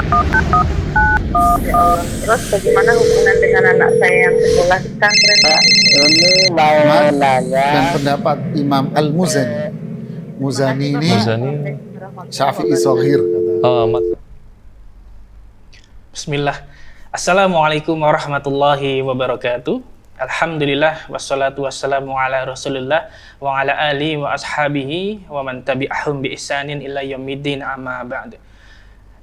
Ya Allah. Terus bagaimana hubungan dengan anak saya yang sekolah di pesantren? Ini mau Mas nanya. dan pendapat Imam Al-Muzani. Muzani ini Muzani. Syafi'i Shaghir kata. Oh, Bismillah. Assalamualaikum warahmatullahi wabarakatuh. Alhamdulillah wassalatu wassalamu ala Rasulillah wa ala alihi wa ashabihi wa man tabi'ahum bi ihsanin ila yaumiddin amma ba'd.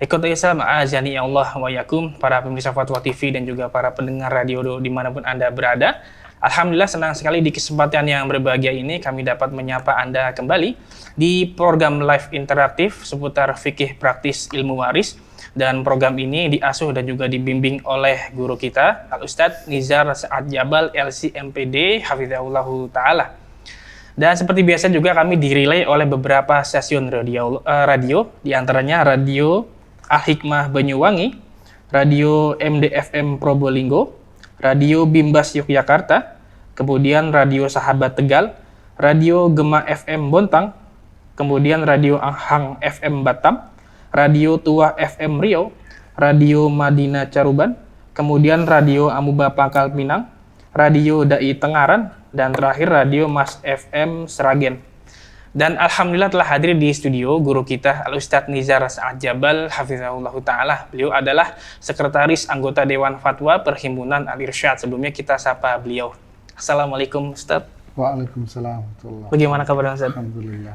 Ikhwatul Islam, azani Allah wa yakum, para pemirsa Fatwa TV dan juga para pendengar radio dimanapun Anda berada. Alhamdulillah senang sekali di kesempatan yang berbahagia ini kami dapat menyapa Anda kembali di program live interaktif seputar fikih praktis ilmu waris. Dan program ini diasuh dan juga dibimbing oleh guru kita, Al-Ustadz Nizar Sa'ad Jabal, LC MPD, Hafizahullahu Ta'ala. Dan seperti biasa juga kami direlay oleh beberapa stasiun radio, diantaranya Radio Al-Hikmah Banyuwangi, Radio MDFM Probolinggo, Radio Bimbas Yogyakarta, kemudian Radio Sahabat Tegal, Radio Gema FM Bontang, kemudian Radio Anghang FM Batam, Radio Tua FM Riau, Radio Madinah Caruban, kemudian Radio Amuba Pangkal Pinang, Radio Dai Tengaran, dan terakhir Radio Mas FM Seragen. Dan alhamdulillah telah hadir di studio guru kita Al-Ustadz Nizar Sa'ad Jabal, Hafizahullah Ta'ala. Beliau adalah sekretaris anggota Dewan Fatwa Perhimpunan Al-Irsyad. Sebelumnya kita sapa beliau. Assalamualaikum Ustadz. Waalaikumsalam. Bagaimana kabar Ustadz? Alhamdulillah.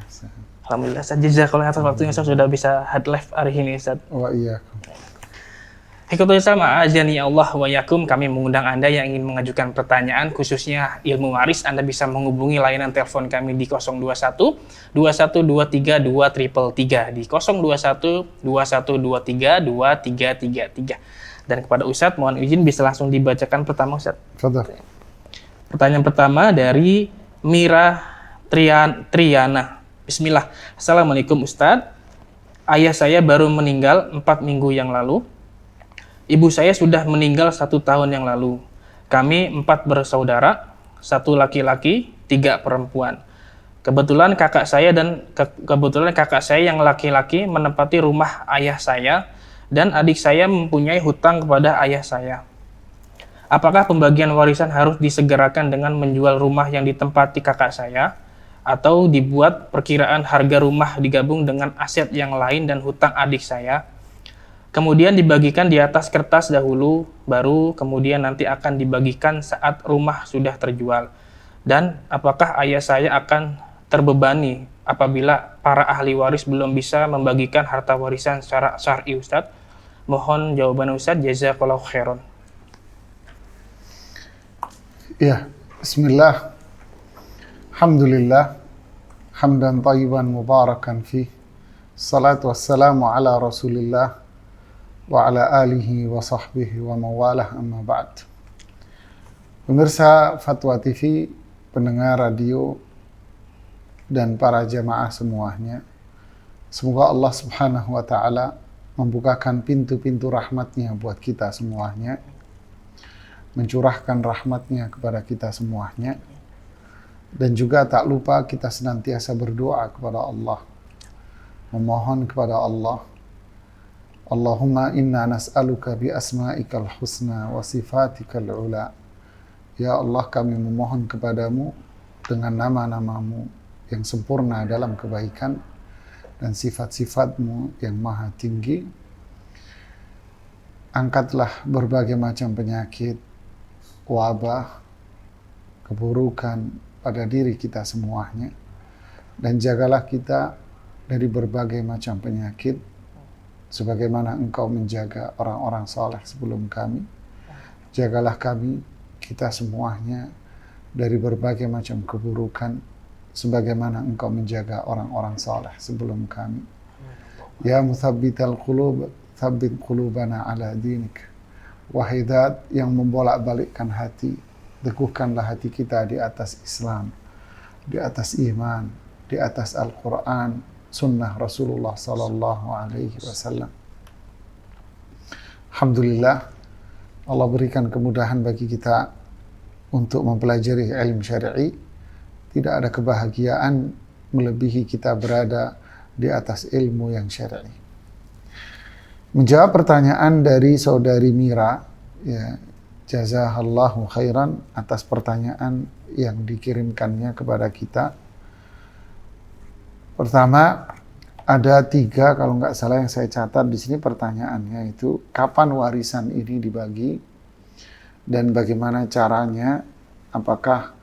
Alhamdulillah, jazakallahu atas waktunya Ustaz sudah bisa hadir live hari ini Ustaz. Wa iyyakum. Ikhwatul Islam, azani Allah wa yakum, kami mengundang Anda yang ingin mengajukan pertanyaan khususnya ilmu waris. Anda bisa menghubungi layanan telepon kami di 021 2123 2333 di 021 2123 2333. Dan kepada Ustaz mohon izin bisa langsung dibacakan pertama Ustaz. Fadhal. Pertanyaan pertama dari Mira Triana. Bismillah. Assalamualaikum Ustadz. Ayah saya baru meninggal 4 minggu yang lalu. Ibu saya sudah meninggal 1 tahun yang lalu. Kami 4 bersaudara, 1 laki-laki, 3 perempuan. Kebetulan kakak saya yang laki-laki menempati rumah ayah saya dan adik saya mempunyai hutang kepada ayah saya. Apakah pembagian warisan harus disegerakan dengan menjual rumah yang ditempati kakak saya? Atau dibuat perkiraan harga rumah digabung dengan aset yang lain dan hutang adik saya, kemudian dibagikan di atas kertas dahulu, baru kemudian nanti akan dibagikan saat rumah sudah terjual. Dan apakah ayah saya akan terbebani apabila para ahli waris belum bisa membagikan harta warisan secara syar'i Ustadz? Mohon jawaban Ustadz, jazakallahu khairan. Ya, bismillah. Alhamdulillah, hamdan tayyiban mubarakan fih, salatu wassalamu ala rasulillah, wa ala alihi wa sahbihi wa mawalah, amma ba'd. Pemirsa Fatwa TV, pendengar radio, dan para jamaah semuanya, semoga Allah subhanahu wa ta'ala membukakan pintu-pintu rahmatnya buat kita semuanya, mencurahkan rahmatnya kepada kita semuanya. Dan juga tak lupa kita senantiasa berdoa kepada Allah, memohon kepada Allah, Allahumma inna nas'aluka bi asma'ikal husna wa sifatikal ula. Ya Allah, kami memohon kepadamu dengan nama-namamu yang sempurna dalam kebaikan dan sifat-sifatmu yang maha tinggi. Angkatlah berbagai macam penyakit, wabah, keburukan pada diri kita semuanya, dan jagalah kita dari berbagai macam penyakit sebagaimana Engkau menjaga orang-orang saleh sebelum kami. Jagalah kami, kita semuanya, dari berbagai macam keburukan sebagaimana Engkau menjaga orang-orang saleh sebelum kami. Ya muthabbital qulub, thabbit qulubana ala dinik. Wahai Zat yang membolak-balikkan hati, teguhkanlah hati kita di atas Islam, di atas iman, di atas Al-Quran, sunnah Rasulullah sallallahu alaihi wasallam. Alhamdulillah, Allah berikan kemudahan bagi kita untuk mempelajari ilmu syar'i. Tidak ada kebahagiaan melebihi kita berada di atas ilmu yang syar'i. Menjawab pertanyaan dari saudari Mira, ya, jazakallahu khairan atas pertanyaan yang dikirimkannya kepada kita. Pertama, ada 3 kalau nggak salah yang saya catat di sini pertanyaannya itu, kapan warisan ini dibagi dan bagaimana caranya? Apakah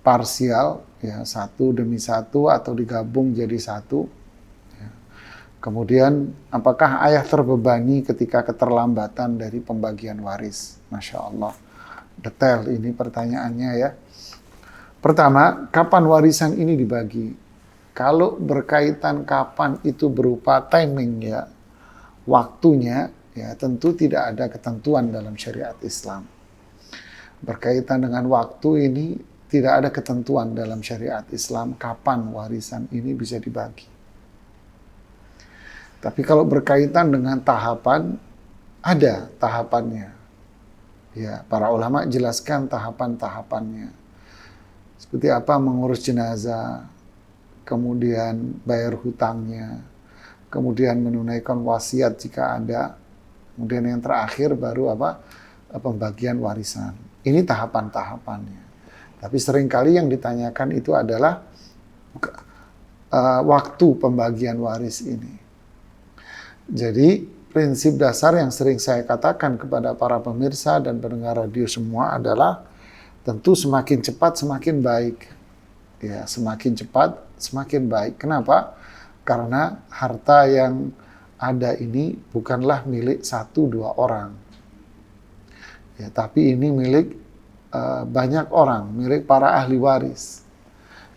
parsial, ya, 1/1 atau digabung jadi 1? Ya. Kemudian, apakah ayah terbebani ketika keterlambatan dari pembagian waris? Masya Allah, detail ini pertanyaannya ya. Pertama, kapan warisan ini dibagi? Kalau berkaitan kapan itu berupa timing ya, waktunya ya tentu tidak ada ketentuan dalam syariat Islam. Berkaitan dengan waktu ini tidak ada ketentuan dalam syariat Islam kapan warisan ini bisa dibagi. Tapi kalau berkaitan dengan tahapan, ada tahapannya. Ya, para ulama jelaskan tahapan-tahapannya. Seperti apa mengurus jenazah, kemudian bayar hutangnya, kemudian menunaikan wasiat jika ada, kemudian yang terakhir baru pembagian warisan. Ini tahapan-tahapannya. Tapi seringkali yang ditanyakan itu adalah waktu pembagian waris ini. Jadi prinsip dasar yang sering saya katakan kepada para pemirsa dan pendengar radio semua adalah tentu semakin cepat semakin baik. Ya, semakin cepat semakin baik. Kenapa? Karena harta yang ada ini bukanlah milik 1-2 orang. Ya, tapi ini milik banyak orang, milik para ahli waris.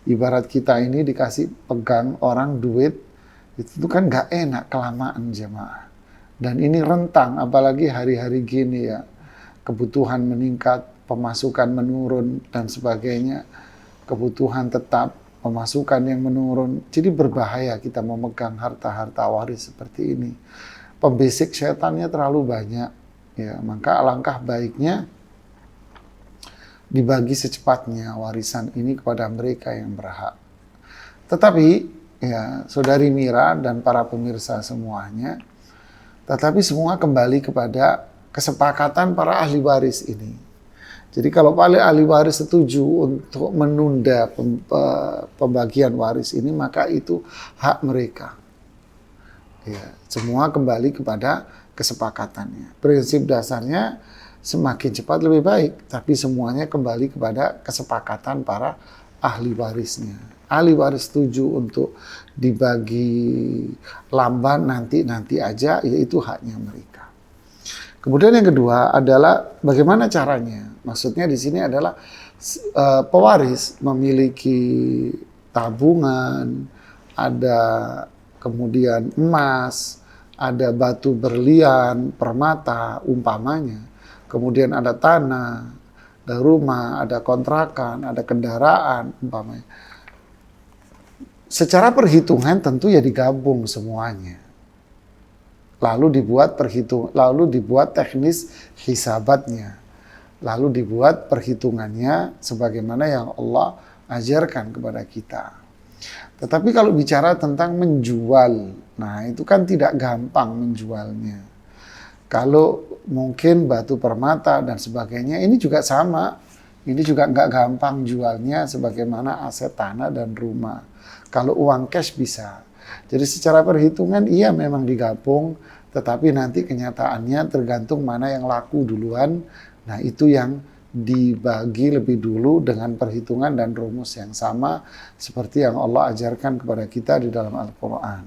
Ibarat kita ini dikasih pegang orang duit, itu kan nggak enak kelamaan jemaah. Dan ini rentang, apalagi hari-hari gini ya, kebutuhan meningkat, pemasukan menurun dan sebagainya, kebutuhan tetap, pemasukan yang menurun. Jadi berbahaya kita memegang harta-harta waris seperti ini. Pembisik setannya terlalu banyak. Ya, maka alangkah baiknya dibagi secepatnya warisan ini kepada mereka yang berhak. Tetapi ya, saudari Mira dan para pemirsa semuanya, tetapi semua kembali kepada kesepakatan para ahli waris ini. Jadi kalau ahli waris setuju untuk menunda pembagian waris ini, maka itu hak mereka. Ya, semua kembali kepada kesepakatannya. Prinsip dasarnya semakin cepat lebih baik, tapi semuanya kembali kepada kesepakatan para ahli warisnya. Ahli waris setuju untuk dibagi lamban nanti aja, yaitu haknya mereka. Kemudian yang kedua adalah bagaimana caranya. Maksudnya di sini adalah pewaris memiliki tabungan, ada kemudian emas, ada batu berlian, permata, umpamanya. Kemudian ada tanah, ada rumah, ada kontrakan, ada kendaraan, umpamanya. Secara perhitungan tentu ya digabung semuanya. Lalu dibuat teknis hisabatnya. Lalu dibuat perhitungannya sebagaimana yang Allah ajarkan kepada kita. Tetapi kalau bicara tentang menjual, nah itu kan tidak gampang menjualnya. Kalau mungkin batu permata dan sebagainya, ini juga sama. Ini juga nggak gampang jualnya sebagaimana aset tanah dan rumah. Kalau uang cash bisa. Jadi secara perhitungan iya memang digabung, tetapi nanti kenyataannya tergantung mana yang laku duluan. Nah itu yang dibagi lebih dulu dengan perhitungan dan rumus yang sama seperti yang Allah ajarkan kepada kita di dalam Al-Quran.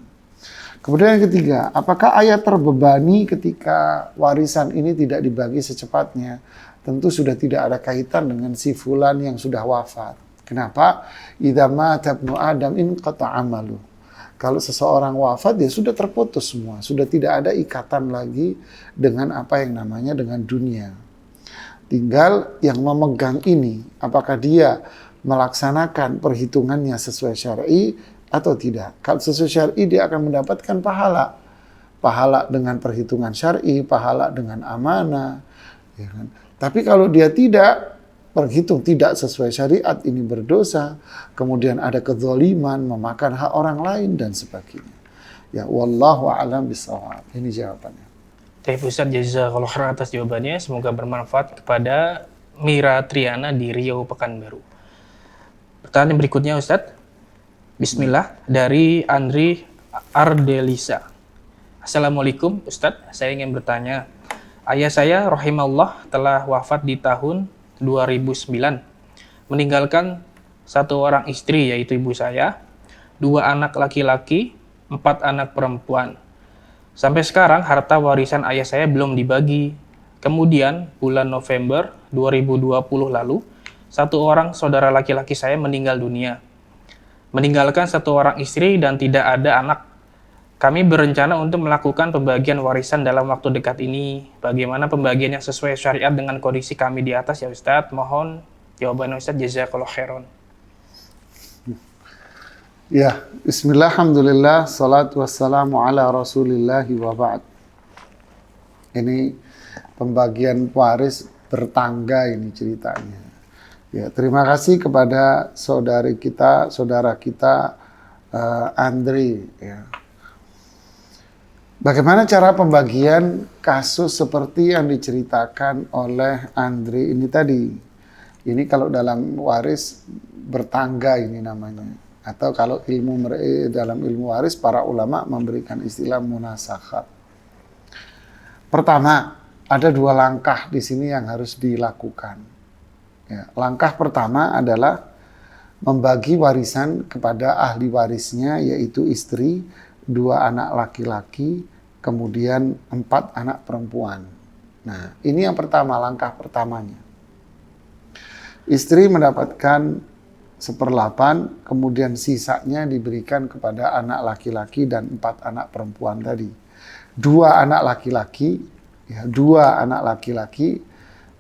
Kemudian yang ketiga, apakah ayat terbebani ketika warisan ini tidak dibagi secepatnya? Tentu sudah tidak ada kaitan dengan si fulan yang sudah wafat. Kenapa? Idza mata ibnu Adam inqata amalu. Kalau seseorang wafat, dia sudah terputus semua. Sudah tidak ada ikatan lagi dengan apa yang namanya dengan dunia. Tinggal yang memegang ini, apakah dia melaksanakan perhitungannya sesuai syar'i atau tidak. Kalau sesuai syar'i, dia akan mendapatkan pahala. Pahala dengan perhitungan syar'i, pahala dengan amanah. Ya kan? Tapi kalau dia tidak berhitung tidak sesuai syariat, ini berdosa, kemudian ada kezaliman, memakan hak orang lain dan sebagainya. Ya wallahu a'lam bishawab. Ini jawabannya. Baik Ustadz, jazakallahu khairan atas jawabannya. Semoga bermanfaat kepada Mira Triana di Riau, Pekanbaru. Pertanyaan berikutnya Ustadz. Bismillah, dari Andri Ardelisa. Assalamualaikum Ustadz, saya ingin bertanya. Ayah saya rahimahullah telah wafat di tahun 2009. Meninggalkan satu orang istri yaitu ibu saya, 2 anak laki-laki, 4 anak perempuan. Sampai sekarang harta warisan ayah saya belum dibagi. Kemudian bulan November 2020 lalu, satu orang saudara laki-laki saya meninggal dunia. Meninggalkan satu orang istri dan tidak ada anak. Kami berencana untuk melakukan pembagian warisan dalam waktu dekat ini. Bagaimana pembagian yang sesuai syariat dengan kondisi kami di atas ya Ustadz? Mohon jawaban Ustadz, jazakallahu khairan. Ya, bismillah, alhamdulillah, salatu wassalamu ala rasulillahi wa ba'd. Ini pembagian waris bertangga ini ceritanya. Ya, terima kasih kepada saudara kita Andri. Ya. Bagaimana cara pembagian kasus seperti yang diceritakan oleh Andri ini tadi? Ini kalau dalam waris bertangga ini namanya. Atau kalau dalam ilmu waris, para ulama memberikan istilah munasakhat. Pertama, ada 2 langkah di sini yang harus dilakukan. Ya, langkah pertama adalah membagi warisan kepada ahli warisnya, yaitu istri, 2 anak laki-laki, kemudian 4 anak perempuan. Nah, ini yang pertama, langkah pertamanya. Istri mendapatkan 1/8, kemudian sisanya diberikan kepada anak laki-laki dan 4 anak perempuan tadi. 2 anak laki-laki, ya, 2 anak laki-laki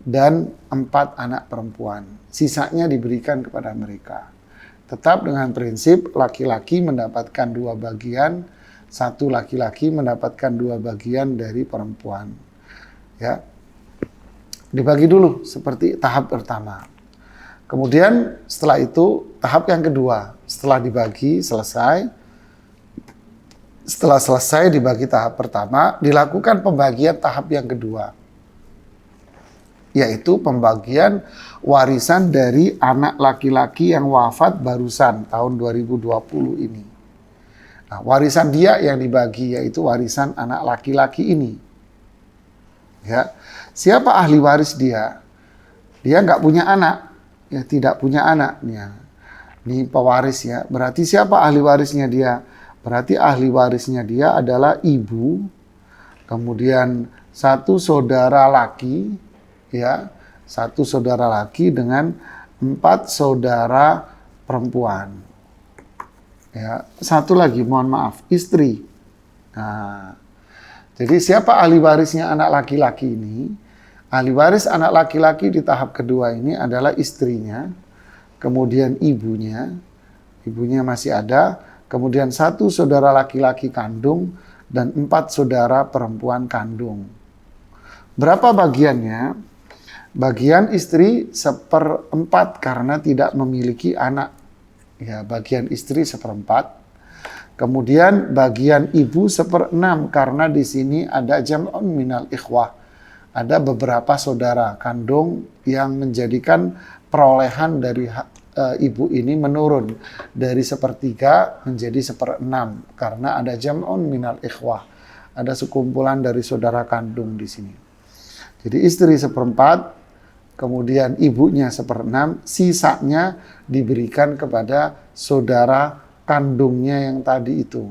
dan 4 anak perempuan. Sisanya diberikan kepada mereka. Tetap dengan prinsip laki-laki mendapatkan 2 bagian, 1 laki-laki mendapatkan 2 bagian dari perempuan. Ya, dibagi dulu seperti tahap pertama. Kemudian setelah itu tahap yang kedua, setelah dibagi selesai, setelah selesai dibagi tahap pertama, dilakukan pembagian tahap yang kedua, yaitu pembagian warisan dari anak laki-laki yang wafat barusan tahun 2020 ini. Nah, warisan dia yang dibagi yaitu warisan anak laki-laki ini. Ya, siapa ahli waris dia? Dia nggak punya anak. Ya, tidak punya anaknya. Ini pewaris ya. Berarti siapa ahli warisnya dia? Berarti ahli warisnya dia adalah ibu, kemudian 1 saudara laki, ya, 1 saudara laki dengan 4 saudara perempuan. Ya, 1 lagi, mohon maaf, istri. Nah, jadi siapa ahli warisnya anak laki-laki ini? Ahli waris anak laki-laki di tahap kedua ini adalah istrinya, kemudian ibunya masih ada, kemudian 1 saudara laki-laki kandung, dan 4 saudara perempuan kandung. Berapa bagiannya? Bagian istri 1/4 karena tidak memiliki anak. Ya, bagian istri 1/4. Kemudian bagian ibu 1/6 karena di sini ada jam'un minal ikhwah. Ada beberapa saudara kandung yang menjadikan perolehan dari ibu ini menurun dari 1/3 menjadi 1/6 karena ada jam'un minal ikhwah. Ada sekumpulan dari saudara kandung di sini. Jadi istri 1/4, kemudian ibunya 1/6, sisanya diberikan kepada saudara kandungnya yang tadi itu.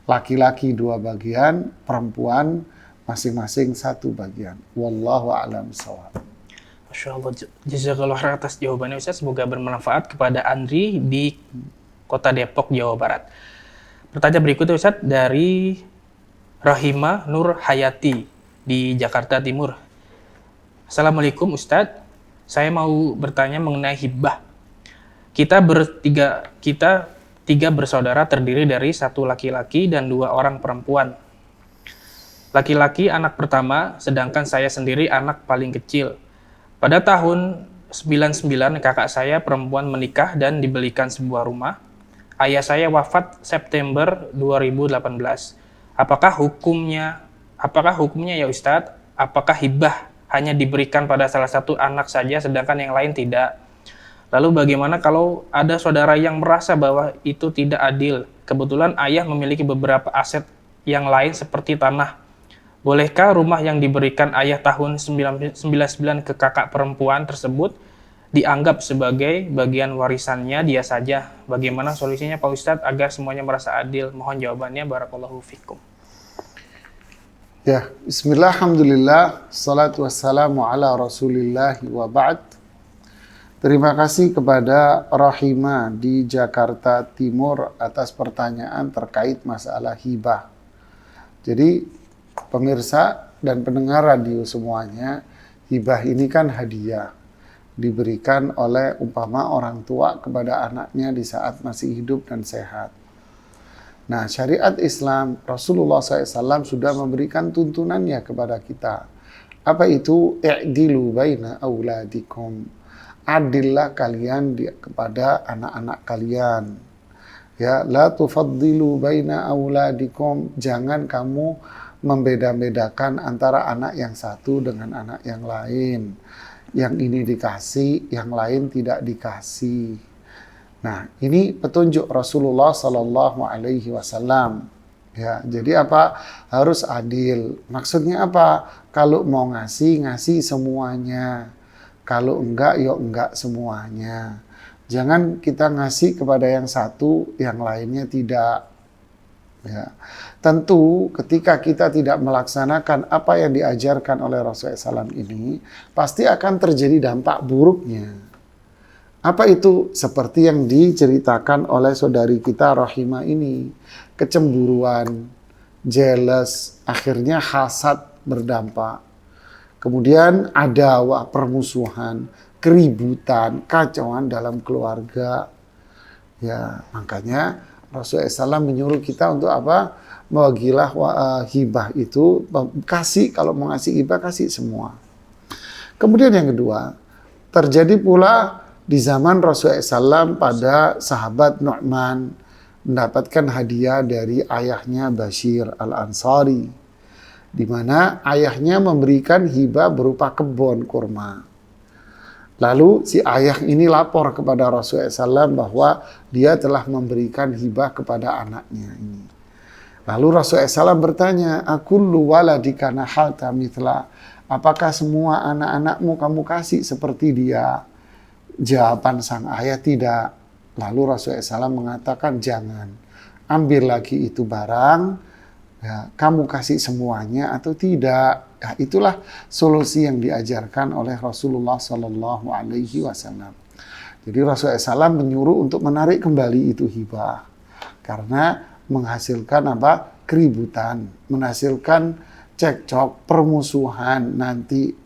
Laki-laki 2 bagian, perempuan masing-masing 1 bagian. Wallahu a'lam bishawab. Masya Allah, jazakallahu khairan atas jawabannya Ustaz. Semoga bermanfaat kepada Andri di Kota Depok, Jawa Barat. Pertanyaan berikutnya Ustaz dari Rahima Nur Hayati di Jakarta Timur. Assalamualaikum Ustaz, saya mau bertanya mengenai hibah. Kita tiga bersaudara terdiri dari 1 laki-laki dan 2 orang perempuan. Laki-laki anak pertama, sedangkan saya sendiri anak paling kecil. Pada tahun 99 kakak saya perempuan menikah dan dibelikan sebuah rumah. Ayah saya wafat September 2018. Apakah hukumnya apakah hukumnya ya Ustadz? Apakah hibah hanya diberikan pada salah satu anak saja sedangkan yang lain tidak? Lalu bagaimana kalau ada saudara yang merasa bahwa itu tidak adil? Kebetulan ayah memiliki beberapa aset yang lain seperti tanah. Bolehkah rumah yang diberikan ayah tahun 99 ke kakak perempuan tersebut dianggap sebagai bagian warisannya dia saja? Bagaimana solusinya Pak Ustadz agar semuanya merasa adil? Mohon jawabannya, barakallahu fikum. Ya, bismillah, alhamdulillah, salatu wassalamu ala rasulillah wa ba'd. Terima kasih kepada Rahima di Jakarta Timur atas pertanyaan terkait masalah hibah. Jadi, pemirsa dan pendengar radio semuanya, hibah ini kan hadiah. Diberikan oleh umpama orang tua kepada anaknya di saat masih hidup dan sehat. Nah, syariat Islam, Rasulullah SAW sudah memberikan tuntunannya kepada kita. Apa itu? I'dilu baina auladikum. Adillah kalian kepada anak-anak kalian. Ya, la tufaddilu baina auladikum. Jangan kamu membeda-bedakan antara anak yang satu dengan anak yang lain. Yang ini dikasih, yang lain tidak dikasih. Nah, ini petunjuk Rasulullah Sallallahu Alaihi Wasallam. Ya, jadi apa? Harus adil. Maksudnya apa? Kalau mau ngasih semuanya. Kalau enggak, ya enggak semuanya. Jangan kita ngasih kepada yang satu, yang lainnya tidak. Ya. Tentu ketika kita tidak melaksanakan apa yang diajarkan oleh Rasulullah SAW ini, pasti akan terjadi dampak buruknya. Apa itu? Seperti yang diceritakan oleh saudari kita Rahimah ini. Kecemburuan, jealous, akhirnya hasad berdampak. Kemudian ada permusuhan, keributan, kacauan dalam keluarga. Ya, makanya Rasulullah SAW menyuruh kita untuk apa? Bagilah hibah itu, kasih, kalau mau ngasih hibah, kasih semua. Kemudian yang kedua, terjadi pula di zaman Rasulullah SAW pada sahabat Nu'man mendapatkan hadiah dari ayahnya Bashir Al-Ansari, di mana ayahnya memberikan hibah berupa kebun kurma. Lalu si ayah ini lapor kepada Rasulullah SAW bahwa dia telah memberikan hibah kepada anaknya ini. Lalu Rasulullah SAW bertanya, "Akullu waladika nahalta mithla?" Apakah semua anak-anakmu kamu kasih seperti dia? Jawaban sang ayah, tidak. Lalu Rasulullah SAW mengatakan, jangan. Ambil lagi itu barang, ya, kamu kasih semuanya atau tidak. Nah, itulah solusi yang diajarkan oleh Rasulullah Sallallahu Alaihi Wasallam. Jadi Rasulullah SAW menyuruh untuk menarik kembali itu hibah, karena menghasilkan apa? Keributan, menghasilkan cekcok, permusuhan nanti.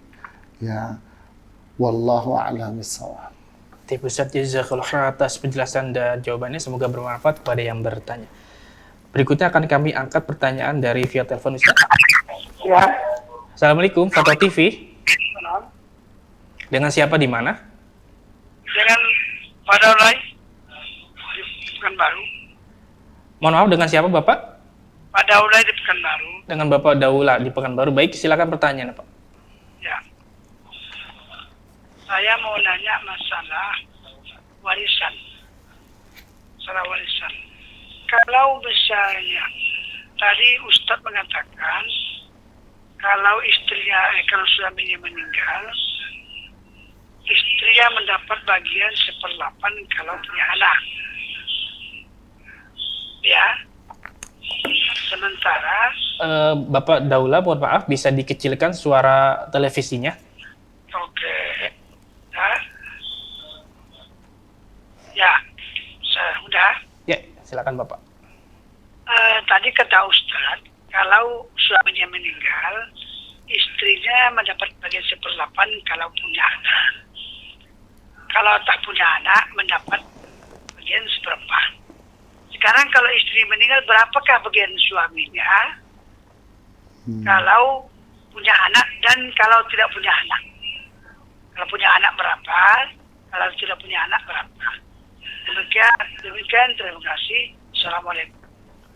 Ya, wallahu a'lam bishawab. Ustadz, jazakallahu khairan atas penjelasan dan jawabannya, semoga bermanfaat kepada yang bertanya. Berikutnya akan kami angkat pertanyaan dari via telepon, Ustaz. Ya. Assalamualaikum, Foto TV. Dengan siapa di mana? Dengan Pak Daulay di Pekanbaru. Mohon maaf, dengan siapa Bapak? Pak Daulay di Pekanbaru. Dengan Bapak Daula di Pekanbaru. Baik, silakan pertanyaan, Pak. Ya. Saya mau nanya masalah warisan. Masalah warisan. Kalau misalnya tadi Ustadz mengatakan kalau kalau suaminya meninggal, istrinya mendapat bagian 1/8 kalau punya anak. Ya. Sementara Bapak Daula, mohon maaf, bisa dikecilkan suara televisinya? oke. Ya, sudah. Ya, silakan Bapak. Tadi kata Ustadz, kalau suaminya meninggal, istrinya mendapat bagian 1/8 kalau punya anak. Kalau tak punya anak, mendapat bagian 1/4. Sekarang kalau istri meninggal, berapakah bagian suaminya? Kalau punya anak dan kalau tidak punya anak. Kalau punya anak berapa? Kalau tidak punya anak berapa? Demikian, terima kasih. Assalamualaikum.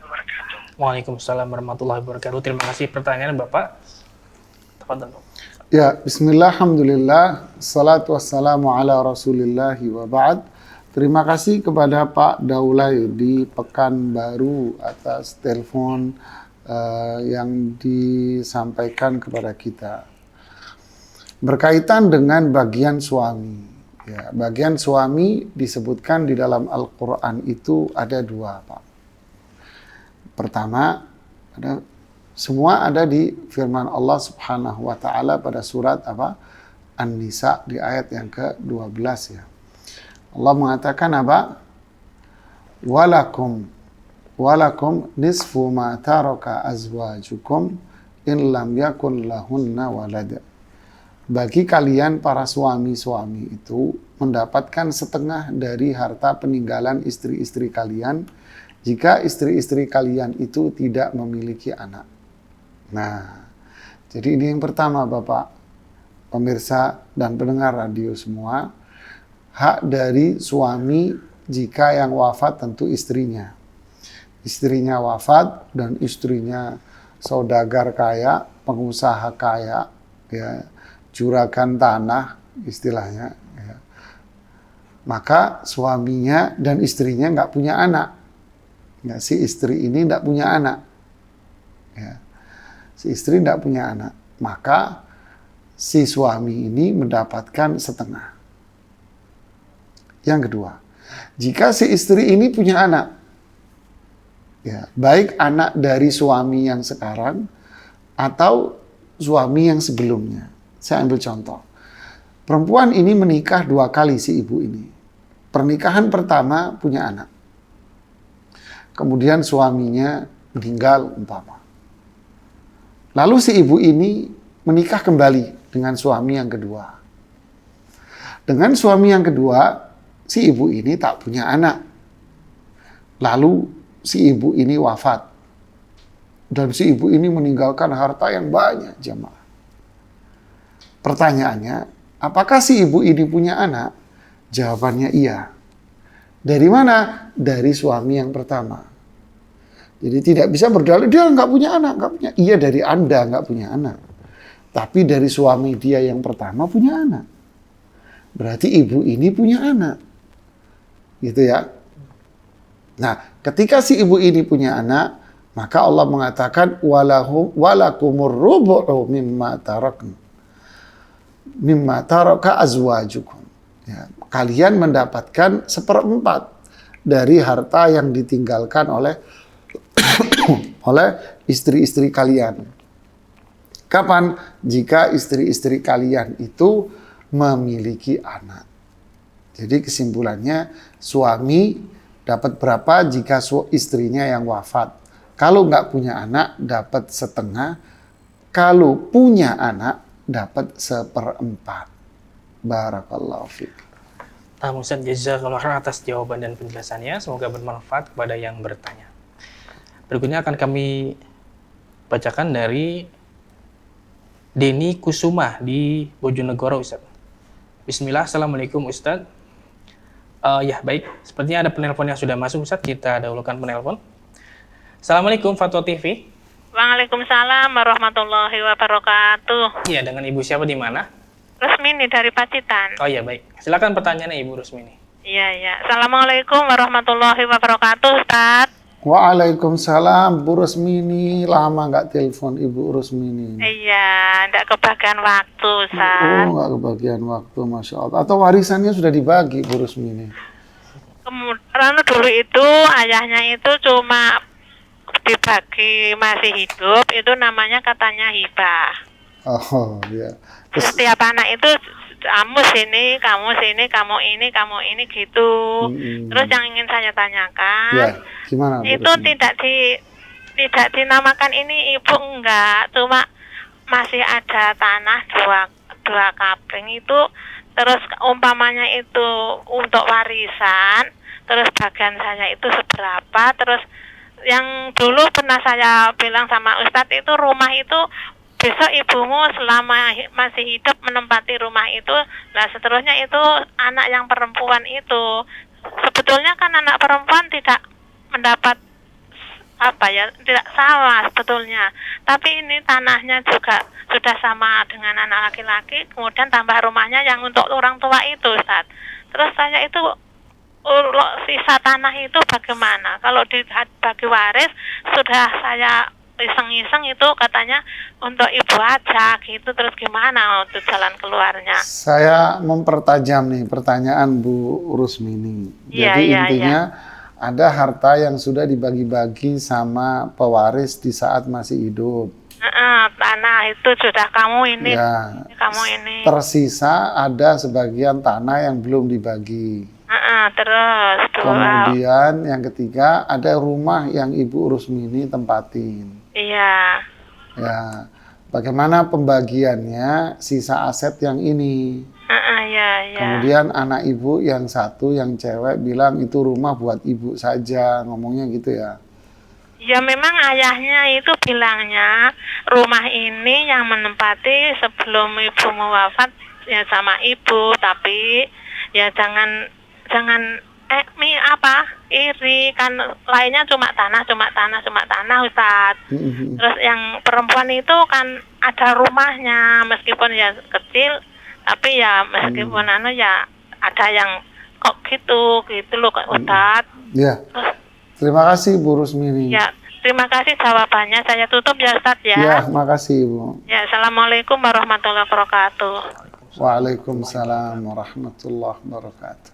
wabarakatuh. Waalaikumsalam warahmatullahi wabarakatuh. Terima kasih pertanyaan Bapak. Tafadhol. Ya, bismillah, alhamdulillah, salatu wassalamu ala rasulillahi wa ba'd. Terima kasih kepada Pak Daulay di Pekanbaru atas telepon yang disampaikan kepada kita. Berkaitan dengan bagian suami. Ya, bagian suami disebutkan di dalam Al-Quran itu ada dua, Pak. Pertama, semua ada di firman Allah Subhanahu wa taala pada surat apa? An-Nisa di ayat yang ke-12 ya. Allah mengatakan apa? Walakum nisfu ma taraka azwajukum in lam yakun lahunna walad. Bagi kalian para suami-suami itu mendapatkan setengah dari harta peninggalan istri-istri kalian jika istri-istri kalian itu tidak memiliki anak. Nah, jadi ini yang pertama Bapak, pemirsa dan pendengar radio semua, hak dari suami jika yang wafat tentu istrinya. Istrinya wafat dan istrinya saudagar kaya, pengusaha kaya, ya, juragan tanah istilahnya. Ya. Maka suaminya dan istrinya nggak punya anak. Ya, si istri ini tidak punya anak. Ya. Si istri tidak punya anak. Maka si suami ini mendapatkan setengah. Yang kedua, jika si istri ini punya anak, ya, baik anak dari suami yang sekarang atau suami yang sebelumnya. Saya ambil contoh. Perempuan ini menikah 2 kali si ibu ini. Pernikahan pertama punya anak. Kemudian suaminya meninggal umpama. Lalu si ibu ini menikah kembali dengan suami yang kedua. Dengan suami yang kedua, si ibu ini tak punya anak. Lalu si ibu ini wafat. Dan si ibu ini meninggalkan harta yang banyak, jemaah. Pertanyaannya, apakah si ibu ini punya anak? Jawabannya iya. Dari mana? Dari suami yang pertama. Jadi tidak bisa berdalil, dia nggak punya anak, nggak punya. Iya, dari Anda nggak punya anak. Tapi dari suami dia yang pertama punya anak. Berarti ibu ini punya anak. Gitu ya. Nah, ketika si ibu ini punya anak, maka Allah mengatakan walakumur rubu'u mimma taraka azwajukum. Ya, kalian mendapatkan 1/4 dari harta yang ditinggalkan oleh istri-istri kalian. Kapan? Jika istri-istri kalian itu memiliki anak. Jadi kesimpulannya, suami dapat berapa jika istrinya yang wafat. Kalau nggak punya anak, dapat setengah. Kalau punya anak, dapat 1/4. Barakallahu fiik. Ustaz, jazakallahu khairan atas jawaban dan penjelasannya. Semoga bermanfaat kepada yang bertanya. Berikutnya akan kami bacakan dari Deni Kusuma di Bojonegoro, Ustaz. Bismillah, Assalamualaikum Ustaz. Ya, baik. Sepertinya ada penelpon yang sudah masuk, Ustaz. Kita dahulukan penelpon. Assalamualaikum, Fatwa TV. Waalaikumsalam warahmatullahi wabarakatuh. Iya, dengan Ibu siapa di mana? Rusmini dari Pacitan. Oh iya, baik. Silakan pertanyaannya Ibu Rusmini. Iya. Assalamualaikum warahmatullahi wabarakatuh, Ustaz. Waalaikumsalam, Bu Rusmini. Lama nggak telepon Ibu Rusmini. Iya, nggak kebagian waktu, Ustaz. Oh, nggak kebagian waktu, Masya Allah. Atau warisannya sudah dibagi, Bu Rusmini? Kemudian dulu itu ayahnya itu cuma dibagi masih hidup, itu namanya katanya hibah. Oh, ya. Setiap anak itu kamu sini, kamu sini, kamu ini gitu. Terus yang ingin saya tanyakan, Ya, gimana, Bu itu Rusmini? tidak dinamakan ini ibu enggak, cuma masih ada tanah dua kapling itu, terus umpamanya itu untuk warisan, terus bagian saya itu seberapa, terus yang dulu pernah saya bilang sama Ustadz itu rumah itu besok ibumu selama masih hidup menempati rumah itu, nah seterusnya itu anak yang perempuan itu sebetulnya kan anak perempuan tidak mendapat apa ya, tidak salah sebetulnya. Tapi ini tanahnya juga sudah sama dengan anak laki-laki, kemudian tambah rumahnya yang untuk orang tua itu, Ustaz. Terus saya itu sisa tanah itu bagaimana? Kalau dibagi waris sudah saya iseng-iseng itu katanya untuk ibu aja gitu, terus gimana untuk jalan keluarnya? Saya mempertajam nih pertanyaan Bu Rusmini. Iya, Jadi iya, intinya ada harta yang sudah dibagi-bagi sama pewaris di saat masih hidup. Tanah itu sudah kamu ini, Ya, kamu ini. tersisa ada sebagian tanah yang belum dibagi. Terus Kemudian yang ketiga ada rumah yang Ibu Rusmini tempatin. iya. Ya, bagaimana pembagiannya sisa aset yang ini? Iya, iya. Kemudian anak ibu yang satu yang cewek bilang itu rumah buat ibu saja, ngomongnya gitu ya. Ya memang ayahnya itu bilangnya rumah ini yang menempati sebelum ibumu wafat ya sama ibu, tapi ya jangan iri kan, lainnya cuma tanah Ustaz. Terus yang perempuan itu kan ada rumahnya meskipun ya kecil, tapi ya meskipun ya ada yang kok gitu loh Ustaz. Ya. Terima kasih Bu Rusmini. Ya, terima kasih jawabannya. Saya tutup ya Ustaz ya. Ya, makasih Bu. Ya, Assalamualaikum warahmatullahi wabarakatuh. Waalaikumsalam warahmatullahi wabarakatuh.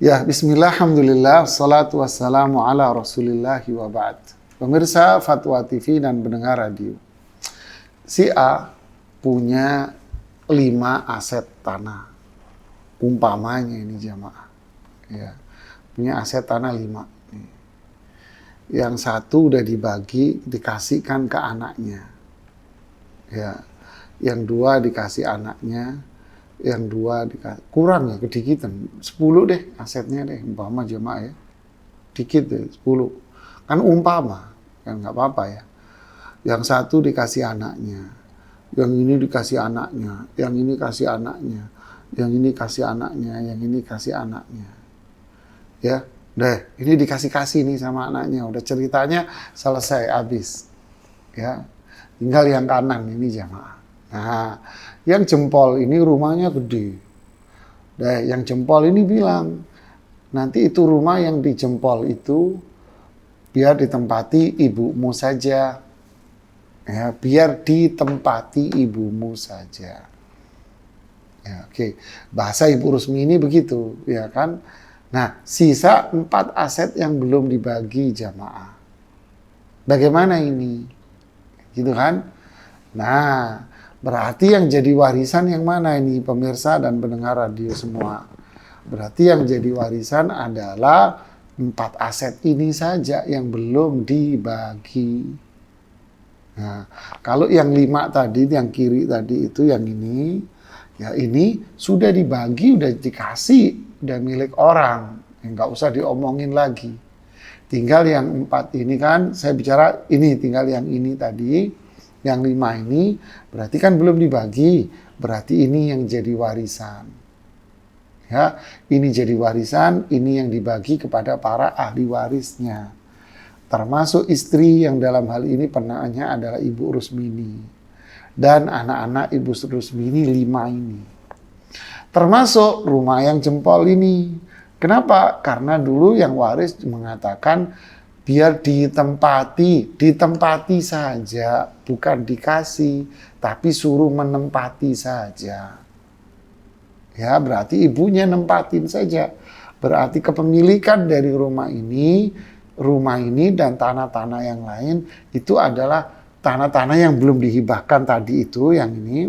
Ya, bismillah, alhamdulillah, salatu wassalamu ala rasulillahi wa ba'd. Pemirsa Fatwa TV dan pendengar radio. Si A punya 5 aset tanah. Umpamanya ini jamaah. Ya, punya aset tanah 5. Yang satu udah dibagi, dikasihkan ke anaknya. Ya, yang 2 dikasih anaknya. Yang 2 dikasih, kurang ya, kedikitan 10 deh asetnya deh, umpama jemaah ya, dikit deh 10, kan umpama, kan nggak apa-apa ya. Yang satu dikasih anaknya, yang ini dikasih anaknya, yang ini kasih anaknya, yang ini kasih anaknya, yang ini kasih anaknya, ya, deh, ini dikasih nih sama anaknya, udah ceritanya selesai, habis, ya, tinggal yang kanan ini jemaah. Nah, yang jempol ini rumahnya gede. Nah, yang jempol ini bilang, nanti itu rumah yang di jempol itu biar ditempati ibumu saja. Ya, biar ditempati ibumu saja. Ya, oke. Bahasa Ibu Rusmini begitu, ya kan? Nah, sisa 4 aset yang belum dibagi jamaah. Bagaimana ini? Gitu kan? Nah, berarti yang jadi warisan yang mana ini pemirsa dan pendengar radio semua? Berarti yang jadi warisan adalah 4 aset ini saja yang belum dibagi. Nah, kalau yang 5 tadi, yang kiri tadi itu yang ini, ya ini sudah dibagi, udah dikasih, udah milik orang. Nggak usah diomongin lagi. Tinggal yang 4 ini kan, saya bicara ini, tinggal yang ini tadi. Yang 5 ini berarti kan belum dibagi, berarti ini yang jadi warisan. Ya, ini jadi warisan, ini yang dibagi kepada para ahli warisnya. Termasuk istri yang dalam hal ini penanya adalah Ibu Rusmini. Dan anak-anak Ibu Rusmini 5 ini. Termasuk rumah yang jempol ini. Kenapa? Karena dulu yang waris mengatakan biar ditempati saja, bukan dikasih, tapi suruh menempati saja. Ya, berarti ibunya nempatin saja. Berarti kepemilikan dari rumah ini dan tanah-tanah yang lain itu adalah tanah-tanah yang belum dihibahkan tadi itu, yang ini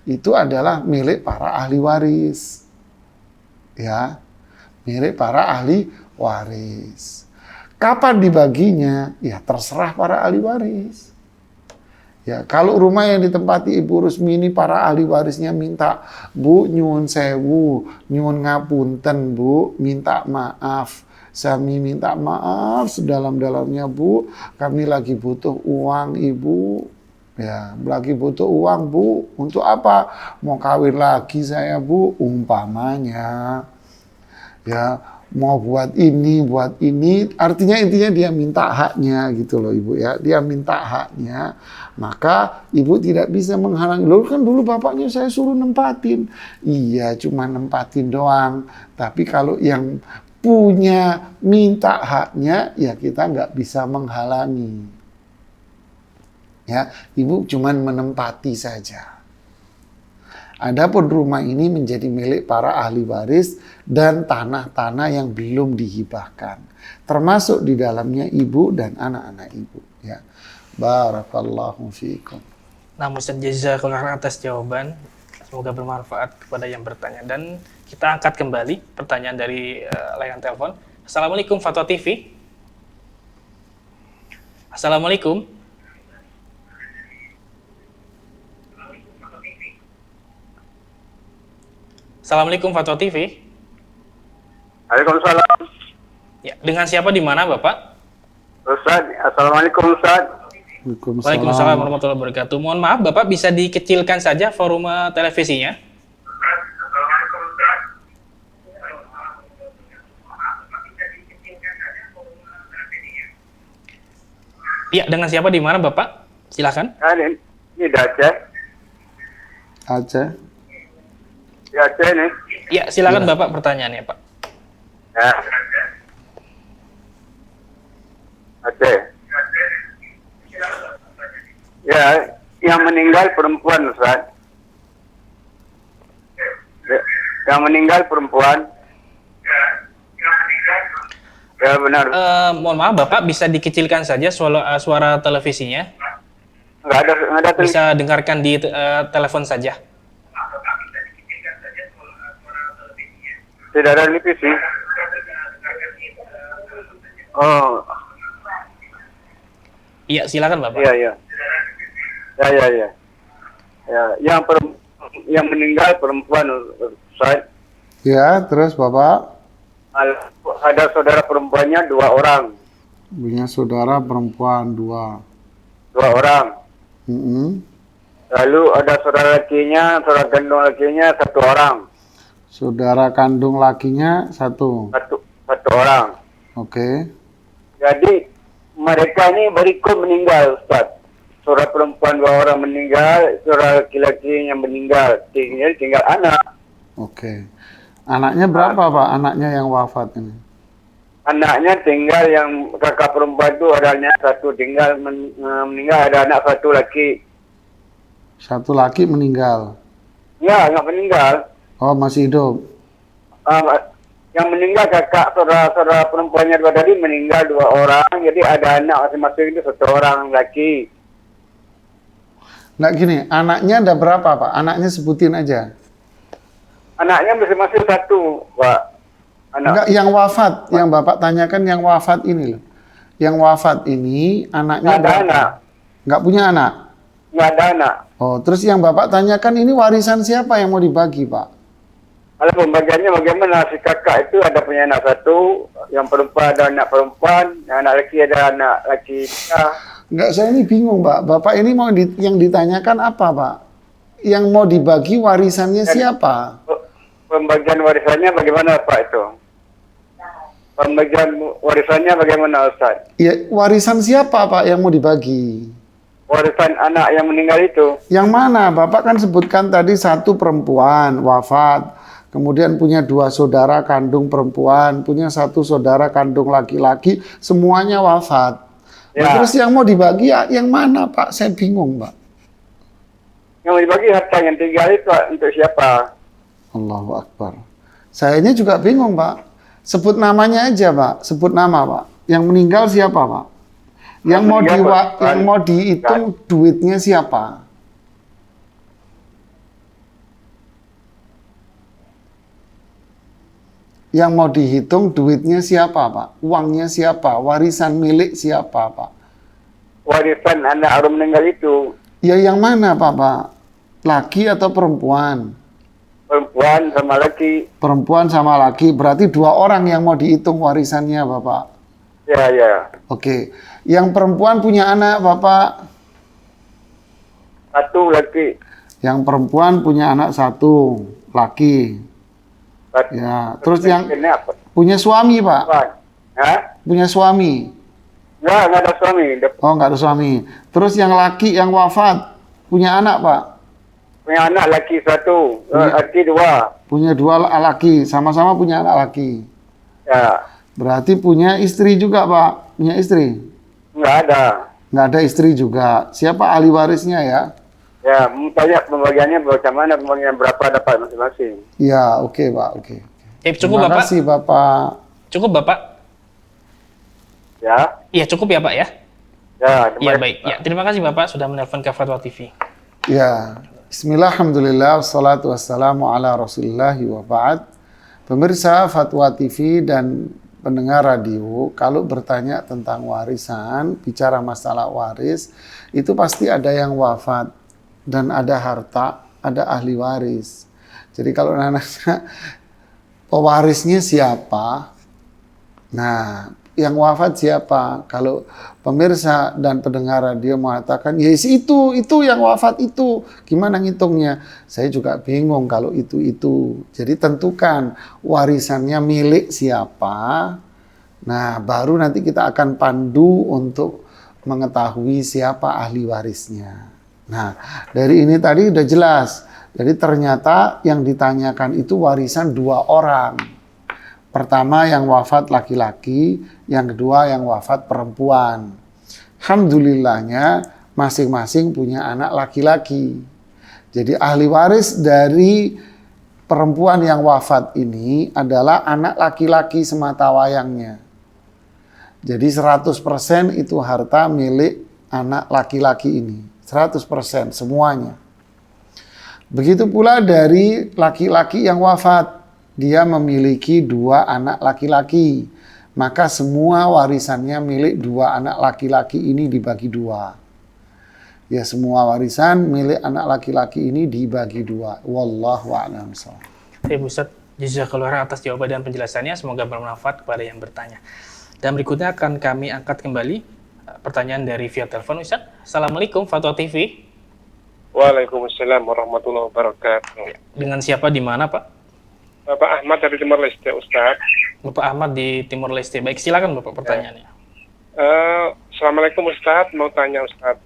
itu adalah milik para ahli waris. Ya, milik para ahli waris. Kapan dibaginya? Ya terserah para ahli waris. Ya, kalau rumah yang ditempati Ibu Rusmini para ahli warisnya minta, Bu, nyuwun sewu, nyuwun ngapunten Bu, minta maaf. Sami minta maaf sedalam-dalamnya Bu, kami lagi butuh uang Ibu. Ya, lagi butuh uang Bu, untuk apa? Mau kawin lagi saya Bu, umpamanya. Ya, mau buat ini, artinya intinya dia minta haknya gitu loh Ibu ya. Dia minta haknya, maka Ibu tidak bisa menghalangi. Loh kan dulu bapaknya saya suruh nempatin. Iya, cuma nempatin doang. Tapi kalau yang punya minta haknya, ya kita nggak bisa menghalangi. Ya, Ibu cuma menempati saja. Adapun rumah ini menjadi milik para ahli waris dan tanah-tanah yang belum dihibahkan, termasuk di dalamnya ibu dan anak-anak ibu. Ya, barakallahu fiikum. Nah, Ustaz, jazakallahu khairan atas jawaban. Semoga bermanfaat kepada yang bertanya. Dan kita angkat kembali pertanyaan dari layanan telepon. Assalamualaikum Fatwa TV. Assalamualaikum. Assalamualaikum Fatwa TV. Waalaikumsalam. Ya, dengan siapa di mana Bapak? Ustaz, Assalamualaikum Ustaz. Waalaikumsalam warahmatullahi wabarakatuh. Mohon maaf Bapak, bisa dikecilkan saja volume televisinya. Ya, dengan siapa di mana Bapak? Silakan. Ini di Aceh. Aceh. Di Aceh nih. Ya, silakan Bapak pertanyaannya Pak. Ya. Aceh. Ya, yang meninggal perempuan Ustaz. Ya, yang meninggal perempuan. Ya benar. Mohon maaf Bapak, bisa dikecilkan saja suara televisinya. Nggak ada Bisa dengarkan di telepon saja. Tidak ada televisi. Oh, Iya, silakan Bapak. iya. Ya. Yang meninggal perempuan Ustaz. Ya, terus Bapak Ada saudara perempuannya 2 orang. punya saudara perempuan 2. 2 orang. Lalu ada saudara kandung lakinya 1 orang. Saudara kandung lakinya 1. Satu orang. Oke. Jadi mereka ini berikut meninggal Ustaz. Saudara perempuan 2 orang meninggal, saudara laki-laki yang meninggal. Tinggal anak. Oke. Anaknya berapa Pak? Anaknya yang wafat ini? Anaknya tinggal yang kakak perempuan itu ada anak 1 tinggal meninggal, ada anak 1 laki. 1 laki meninggal. Ya, nggak meninggal. Oh, masih hidup. Yang meninggal kakak saudara perempuannya 2 tadi meninggal 2 orang, jadi ada anak masing-masing itu 1 orang laki. Nah gini, anaknya ada berapa Pak? Anaknya sebutin aja. Anaknya masing-masing 1, Pak. Enggak, yang wafat, yang Bapak tanyakan yang wafat ini loh. Yang wafat ini anaknya Nggak ada anak. Nggak punya anak? Nggak ada anak. Oh, terus yang Bapak tanyakan ini warisan siapa yang mau dibagi Pak? Kalau pembagiannya bagaimana? Si kakak itu ada punya anak 1, yang perempuan ada anak perempuan, yang anak laki ada anak laki. Enggak, saya ini bingung Pak. Bapak ini mau yang ditanyakan apa Pak? Yang mau dibagi warisannya siapa? Pembagian warisannya bagaimana Pak itu? Pembagian warisannya bagaimana Ustaz? Ya, warisan siapa Pak yang mau dibagi? Warisan anak yang meninggal itu. Yang mana? Bapak kan sebutkan tadi 1 perempuan wafat. Kemudian punya 2 saudara kandung perempuan. Punya 1 saudara kandung laki-laki. Semuanya wafat. Ya. Nah, terus yang mau dibagi yang mana Pak? Saya bingung Pak. Yang mau dibagi harta yang tinggal itu untuk siapa? Allahu Akbar. Sayanya juga bingung Pak. Sebut namanya aja Pak. Sebut nama Pak. Yang meninggal siapa Pak? Yang mau dihitung duitnya siapa? Yang mau dihitung duitnya siapa Pak? Uangnya siapa? Warisan milik siapa Pak? Warisan anak orang meninggal itu. Ya yang mana Pak? Laki atau perempuan? Perempuan sama laki. Perempuan sama laki, berarti 2 orang yang mau dihitung warisannya Bapak. Ya. Oke. Yang perempuan punya anak Bapak? 1 laki. Yang perempuan punya anak 1 laki. Ya, terus yang Ini apa? Punya suami, Pak? Ustaz. Hah? Punya suami? Nggak ada suami. Oh, nggak ada suami. Terus yang laki yang wafat, punya anak, Pak? Punya anak laki satu, Punya- laki dua. Punya dua laki, sama-sama punya anak laki. Ya, Berarti punya istri juga, Pak? Punya istri? nggak ada. Nggak ada istri juga. Siapa ahli warisnya ya? Ya, mau tanya pembagiannya bagaimana, pembagian berapa dapat masing-masing. Ya, oke, Pak. Oke. Cukup Terima Bapak? kasih, Bapak. Cukup Bapak? Ya, Iya cukup ya Pak ya? ya. Iya baik. Ya, terima kasih Bapak sudah menelpon ke Fatwa TV. Ya, bismillah, alhamdulillah, wassalatu wassalamu ala rasulillahi wa ba'd. Pemirsa Fatwa TV dan pendengar radio, kalau bertanya tentang warisan, bicara masalah waris, itu pasti ada yang wafat dan ada harta, ada ahli waris. Jadi kalau nanya pewarisnya siapa? Nah, yang wafat siapa? Kalau pemirsa dan pendengar radio mengatakan, ya itu yang wafat itu. Gimana ngitungnya? Saya juga bingung kalau itu. Jadi tentukan warisannya milik siapa. Nah, baru nanti kita akan pandu untuk mengetahui siapa ahli warisnya. Nah, dari ini tadi udah jelas. Jadi ternyata yang ditanyakan itu warisan 2 orang. Pertama yang wafat laki-laki, yang kedua yang wafat perempuan. Alhamdulillahnya masing-masing punya anak laki-laki. Jadi ahli waris dari perempuan yang wafat ini adalah anak laki-laki semata wayangnya. Jadi 100% itu harta milik anak laki-laki ini. 100% semuanya. Begitu pula dari laki-laki yang wafat. Dia memiliki 2 anak laki-laki. Maka semua warisannya milik 2 anak laki-laki ini dibagi 2. Ya, semua warisan milik anak laki-laki ini dibagi 2. Wallahu a'lam bishawab. Baik Ustaz, jazakallahu khairan atas jawaban dan penjelasannya. Semoga bermanfaat kepada yang bertanya. Dan berikutnya akan kami angkat kembali pertanyaan dari via telepon Ustaz. Assalamualaikum Fatwa TV. Waalaikumsalam warahmatullahi wabarakatuh. Dengan siapa di mana Pak? Bapak Ahmad dari Timor Leste, Ustaz. Bapak Ahmad di Timor Leste. Baik, silakan Bapak pertanyaannya. Assalamualaikum Ustaz, mau tanya Ustaz.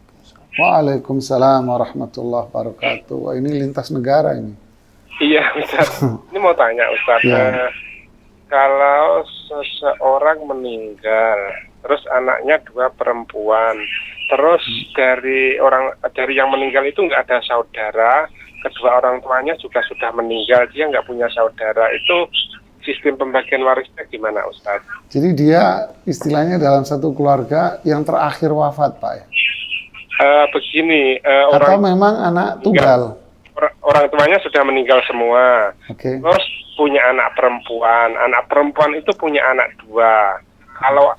Waalaikumsalam warahmatullahi wabarakatuh. Wah, ini lintas negara ini. Iya Ustaz, ini mau tanya Ustaz. Ya. Kalau seseorang meninggal, terus anaknya 2 perempuan, terus dari yang meninggal itu nggak ada saudara, kedua orang tuanya juga sudah meninggal, dia nggak punya saudara, itu sistem pembagian warisnya gimana Ustaz? Jadi dia istilahnya dalam satu keluarga yang terakhir wafat, Pak ya? Begini, Atau memang anak tunggal? orang tuanya sudah meninggal semua, Oke. terus punya anak perempuan itu punya anak 2. Kalau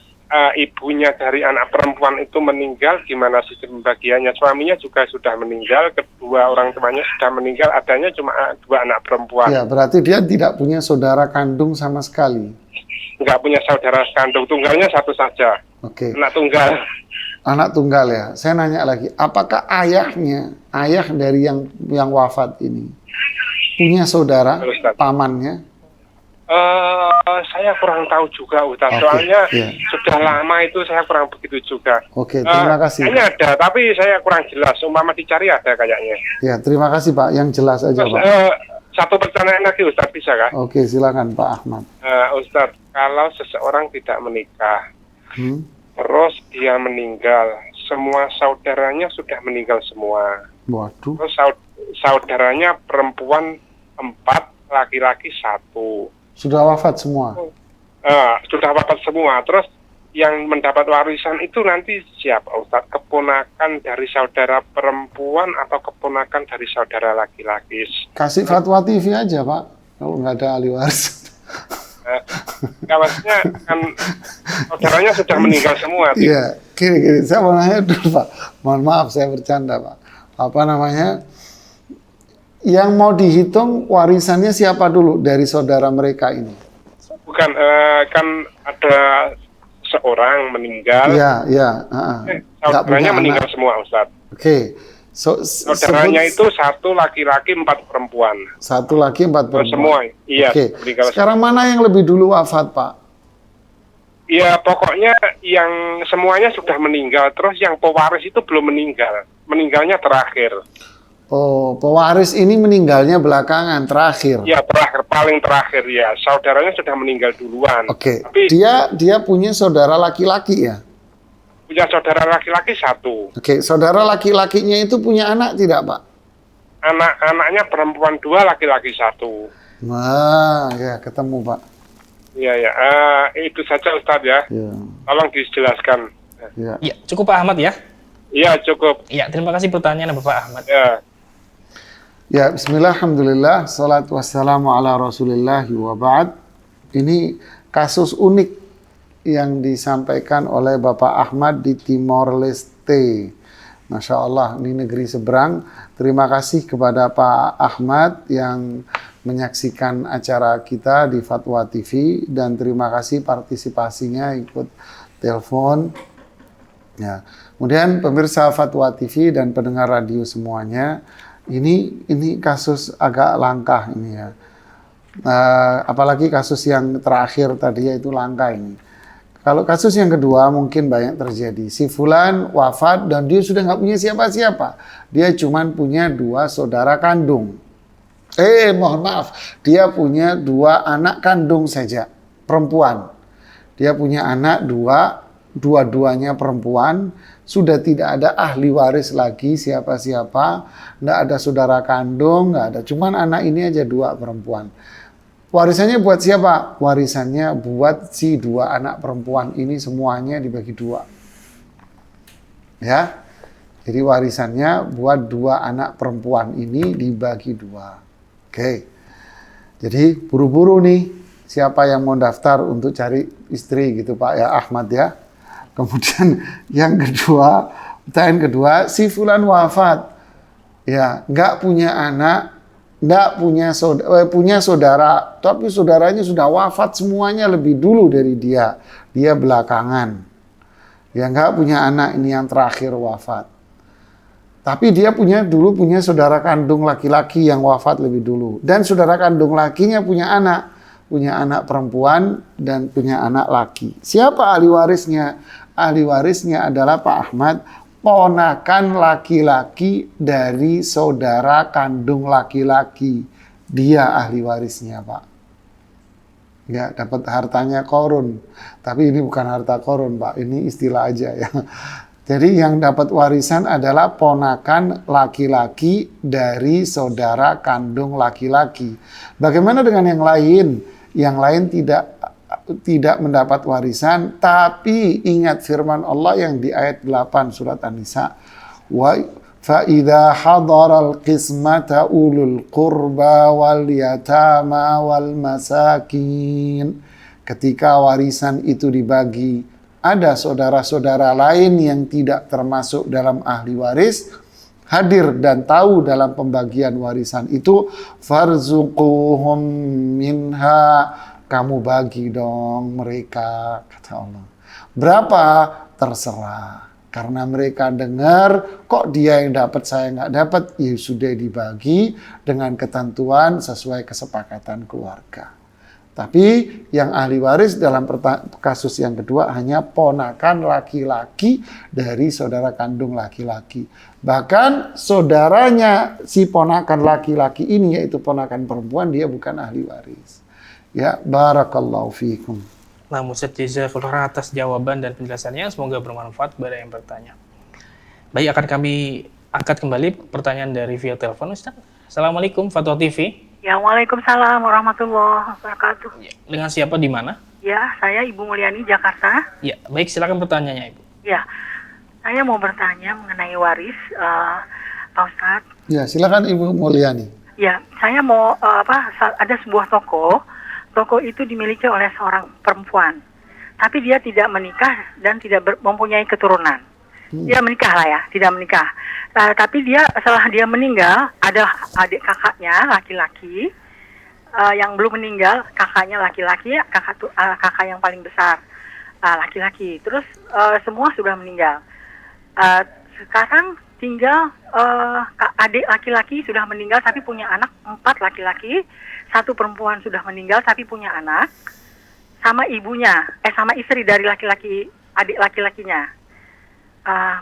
ibunya dari anak perempuan itu meninggal, gimana sistem pembagiannya? Suaminya juga sudah meninggal, kedua orang tuanya sudah meninggal, adanya cuma 2 anak perempuan. Ya, berarti dia tidak punya saudara kandung sama sekali. Nggak punya saudara kandung, tunggalnya satu saja, Oke. anak tunggal. Anak tunggal ya. Saya nanya lagi, apakah ayah dari yang wafat ini punya saudara, Ustaz. pamannya? Saya kurang tahu juga Ustaz, Oke, soalnya iya. sudah lama itu saya kurang begitu juga. Oke, terima kasih. Kayaknya ada, tapi saya kurang jelas. Umpama dicari ada kayaknya. Ya, terima kasih Pak. Yang jelas aja Terus, Pak. satu pertanyaan lagi Ustaz, bisa kan? Oke, silakan Pak Ahmad. Ustaz, kalau seseorang tidak menikah, Hmm? terus dia meninggal, semua saudaranya sudah meninggal semua. Waduh. Terus saudaranya perempuan 4, laki-laki 1. Sudah wafat semua. Sudah wafat semua. Terus yang mendapat warisan itu nanti siapa Ustaz? Keponakan dari saudara perempuan atau keponakan dari saudara laki-laki? Kasih fatwa TV aja Pak. Kalau nggak ada ahli waris. Maksudnya kan saudaranya sudah meninggal semua. Iya, gini. Saya mau nanya dulu Pak. Mohon maaf saya bercanda Pak. Apa namanya? Yang mau dihitung warisannya siapa dulu dari saudara mereka ini? Bukan, kan ada seorang meninggal. Iya. Saudaranya meninggal semua Ustaz. Oke. Saudaranya itu 1 laki-laki 4 perempuan. 1 laki 4 perempuan. Semua, iya. Oke. Meninggal. Sekarang mana yang lebih dulu wafat, Pak? Ya pokoknya yang semuanya sudah meninggal, terus yang pewaris itu belum meninggal. Meninggalnya terakhir. Oh, pewaris ini meninggalnya belakangan, terakhir. Ya terakhir, paling terakhir ya. Saudaranya sudah meninggal duluan. Oke. Tapi Dia punya saudara laki-laki ya? punya saudara laki-laki 1. Oke, saudara laki-lakinya itu punya anak tidak, Pak? Anak-anaknya perempuan 2, laki-laki 1. Wah, ya ketemu, Pak. Iya ya, itu saja Ustadz ya. Ya, Tolong dijelaskan. ya. Ya, cukup Pak Ahmad ya. Iya cukup. Ya, terima kasih pertanyaan Bapak Ahmad. Ya. Ya, bismillah, alhamdulillah, salatu wassalamu ala rasulillah wa ba'd. Ini kasus unik yang disampaikan oleh Bapak Ahmad di Timor Leste. Masya Allah, ini negeri seberang. Terima kasih kepada Pak Ahmad yang menyaksikan acara kita di Fatwa TV, dan terima kasih partisipasinya ikut telepon. Ya. Kemudian pemirsa Fatwa TV dan pendengar radio semuanya, ini kasus agak langka ini ya. Apalagi kasus yang terakhir tadi yaitu langka ini. Kalau kasus yang kedua mungkin banyak terjadi. Si fulan wafat dan dia sudah nggak punya siapa-siapa. Dia cuma punya 2 saudara kandung. Mohon maaf. Dia punya 2 anak kandung saja, perempuan. Dia punya anak 2, dua-duanya perempuan. Sudah tidak ada ahli waris lagi siapa-siapa. Nggak ada saudara kandung, nggak ada. Cuman anak ini aja 2 perempuan. Warisannya buat siapa? Warisannya buat si 2 anak perempuan ini, semuanya dibagi 2. Ya. Jadi warisannya buat 2 anak perempuan ini dibagi 2. Oke. Jadi buru-buru nih siapa yang mau daftar untuk cari istri gitu Pak ya, Ahmad ya. Kemudian yang kedua, pertanyaan kedua, si fulan wafat. Ya, nggak punya anak, nggak punya saudara, tapi saudaranya sudah wafat semuanya lebih dulu dari dia. Dia belakangan. Ya, nggak punya anak, ini yang terakhir wafat. Tapi dia dulu punya saudara kandung laki-laki yang wafat lebih dulu. Dan saudara kandung lakinya punya anak perempuan dan punya anak laki. Siapa ahli warisnya? Ahli warisnya adalah Pak Ahmad, ponakan laki-laki dari saudara kandung laki-laki. Dia ahli warisnya, Pak. Ya, dapat hartanya korun. Tapi ini bukan harta korun, Pak. Ini istilah aja ya. Jadi yang dapat warisan adalah ponakan laki-laki dari saudara kandung laki-laki. Bagaimana dengan yang lain? Yang lain tidak mendapat warisan, tapi ingat firman Allah yang di ayat 8 surat An-Nisa. Wa fa idza hadaral qismata ulul qurba wal yatama wal masakin. Ketika warisan itu dibagi, ada saudara-saudara lain yang tidak termasuk dalam ahli waris hadir dan tahu dalam pembagian warisan itu, farzuquhum minha, kamu bagi dong mereka, kata Allah. Berapa? Terserah. Karena mereka dengar, kok dia yang dapat saya nggak dapat, ya sudah dibagi dengan ketentuan sesuai kesepakatan keluarga. Tapi yang ahli waris dalam kasus yang kedua hanya ponakan laki-laki dari saudara kandung laki-laki. Bahkan saudaranya si ponakan laki-laki ini, yaitu ponakan perempuan, dia bukan ahli waris. Ya, barakallahu fiikum. Nah, Ustaz, jazakallahu atas jawaban dan penjelasannya. Semoga bermanfaat kepada yang bertanya. Baik, akan kami angkat kembali pertanyaan dari via telepon, Ustaz. Assalamualaikum, Fatwa TV. Ya, waalaikumsalam warahmatullahi wabarakatuh. Ya, dengan siapa di mana? Ya, saya Ibu Mulyani, Jakarta. Ya, baik, silakan pertanyaannya, Ibu. Ya, saya mau bertanya mengenai waris, Pak Ustadz. Ya, silakan Ibu Mulyani. Ya, saya mau ada sebuah toko itu dimiliki oleh seorang perempuan, tapi dia tidak menikah dan tidak mempunyai keturunan. Dia menikah lah ya, tidak menikah. Tapi dia setelah dia meninggal, ada adik kakaknya laki-laki yang belum meninggal, kakaknya laki-laki, kakak yang paling besar laki-laki. Terus semua sudah meninggal. Sekarang tinggal adik laki-laki sudah meninggal tapi punya anak 4 laki-laki, 1 perempuan sudah meninggal tapi punya anak, sama ibunya, sama istri dari laki-laki, adik laki-lakinya.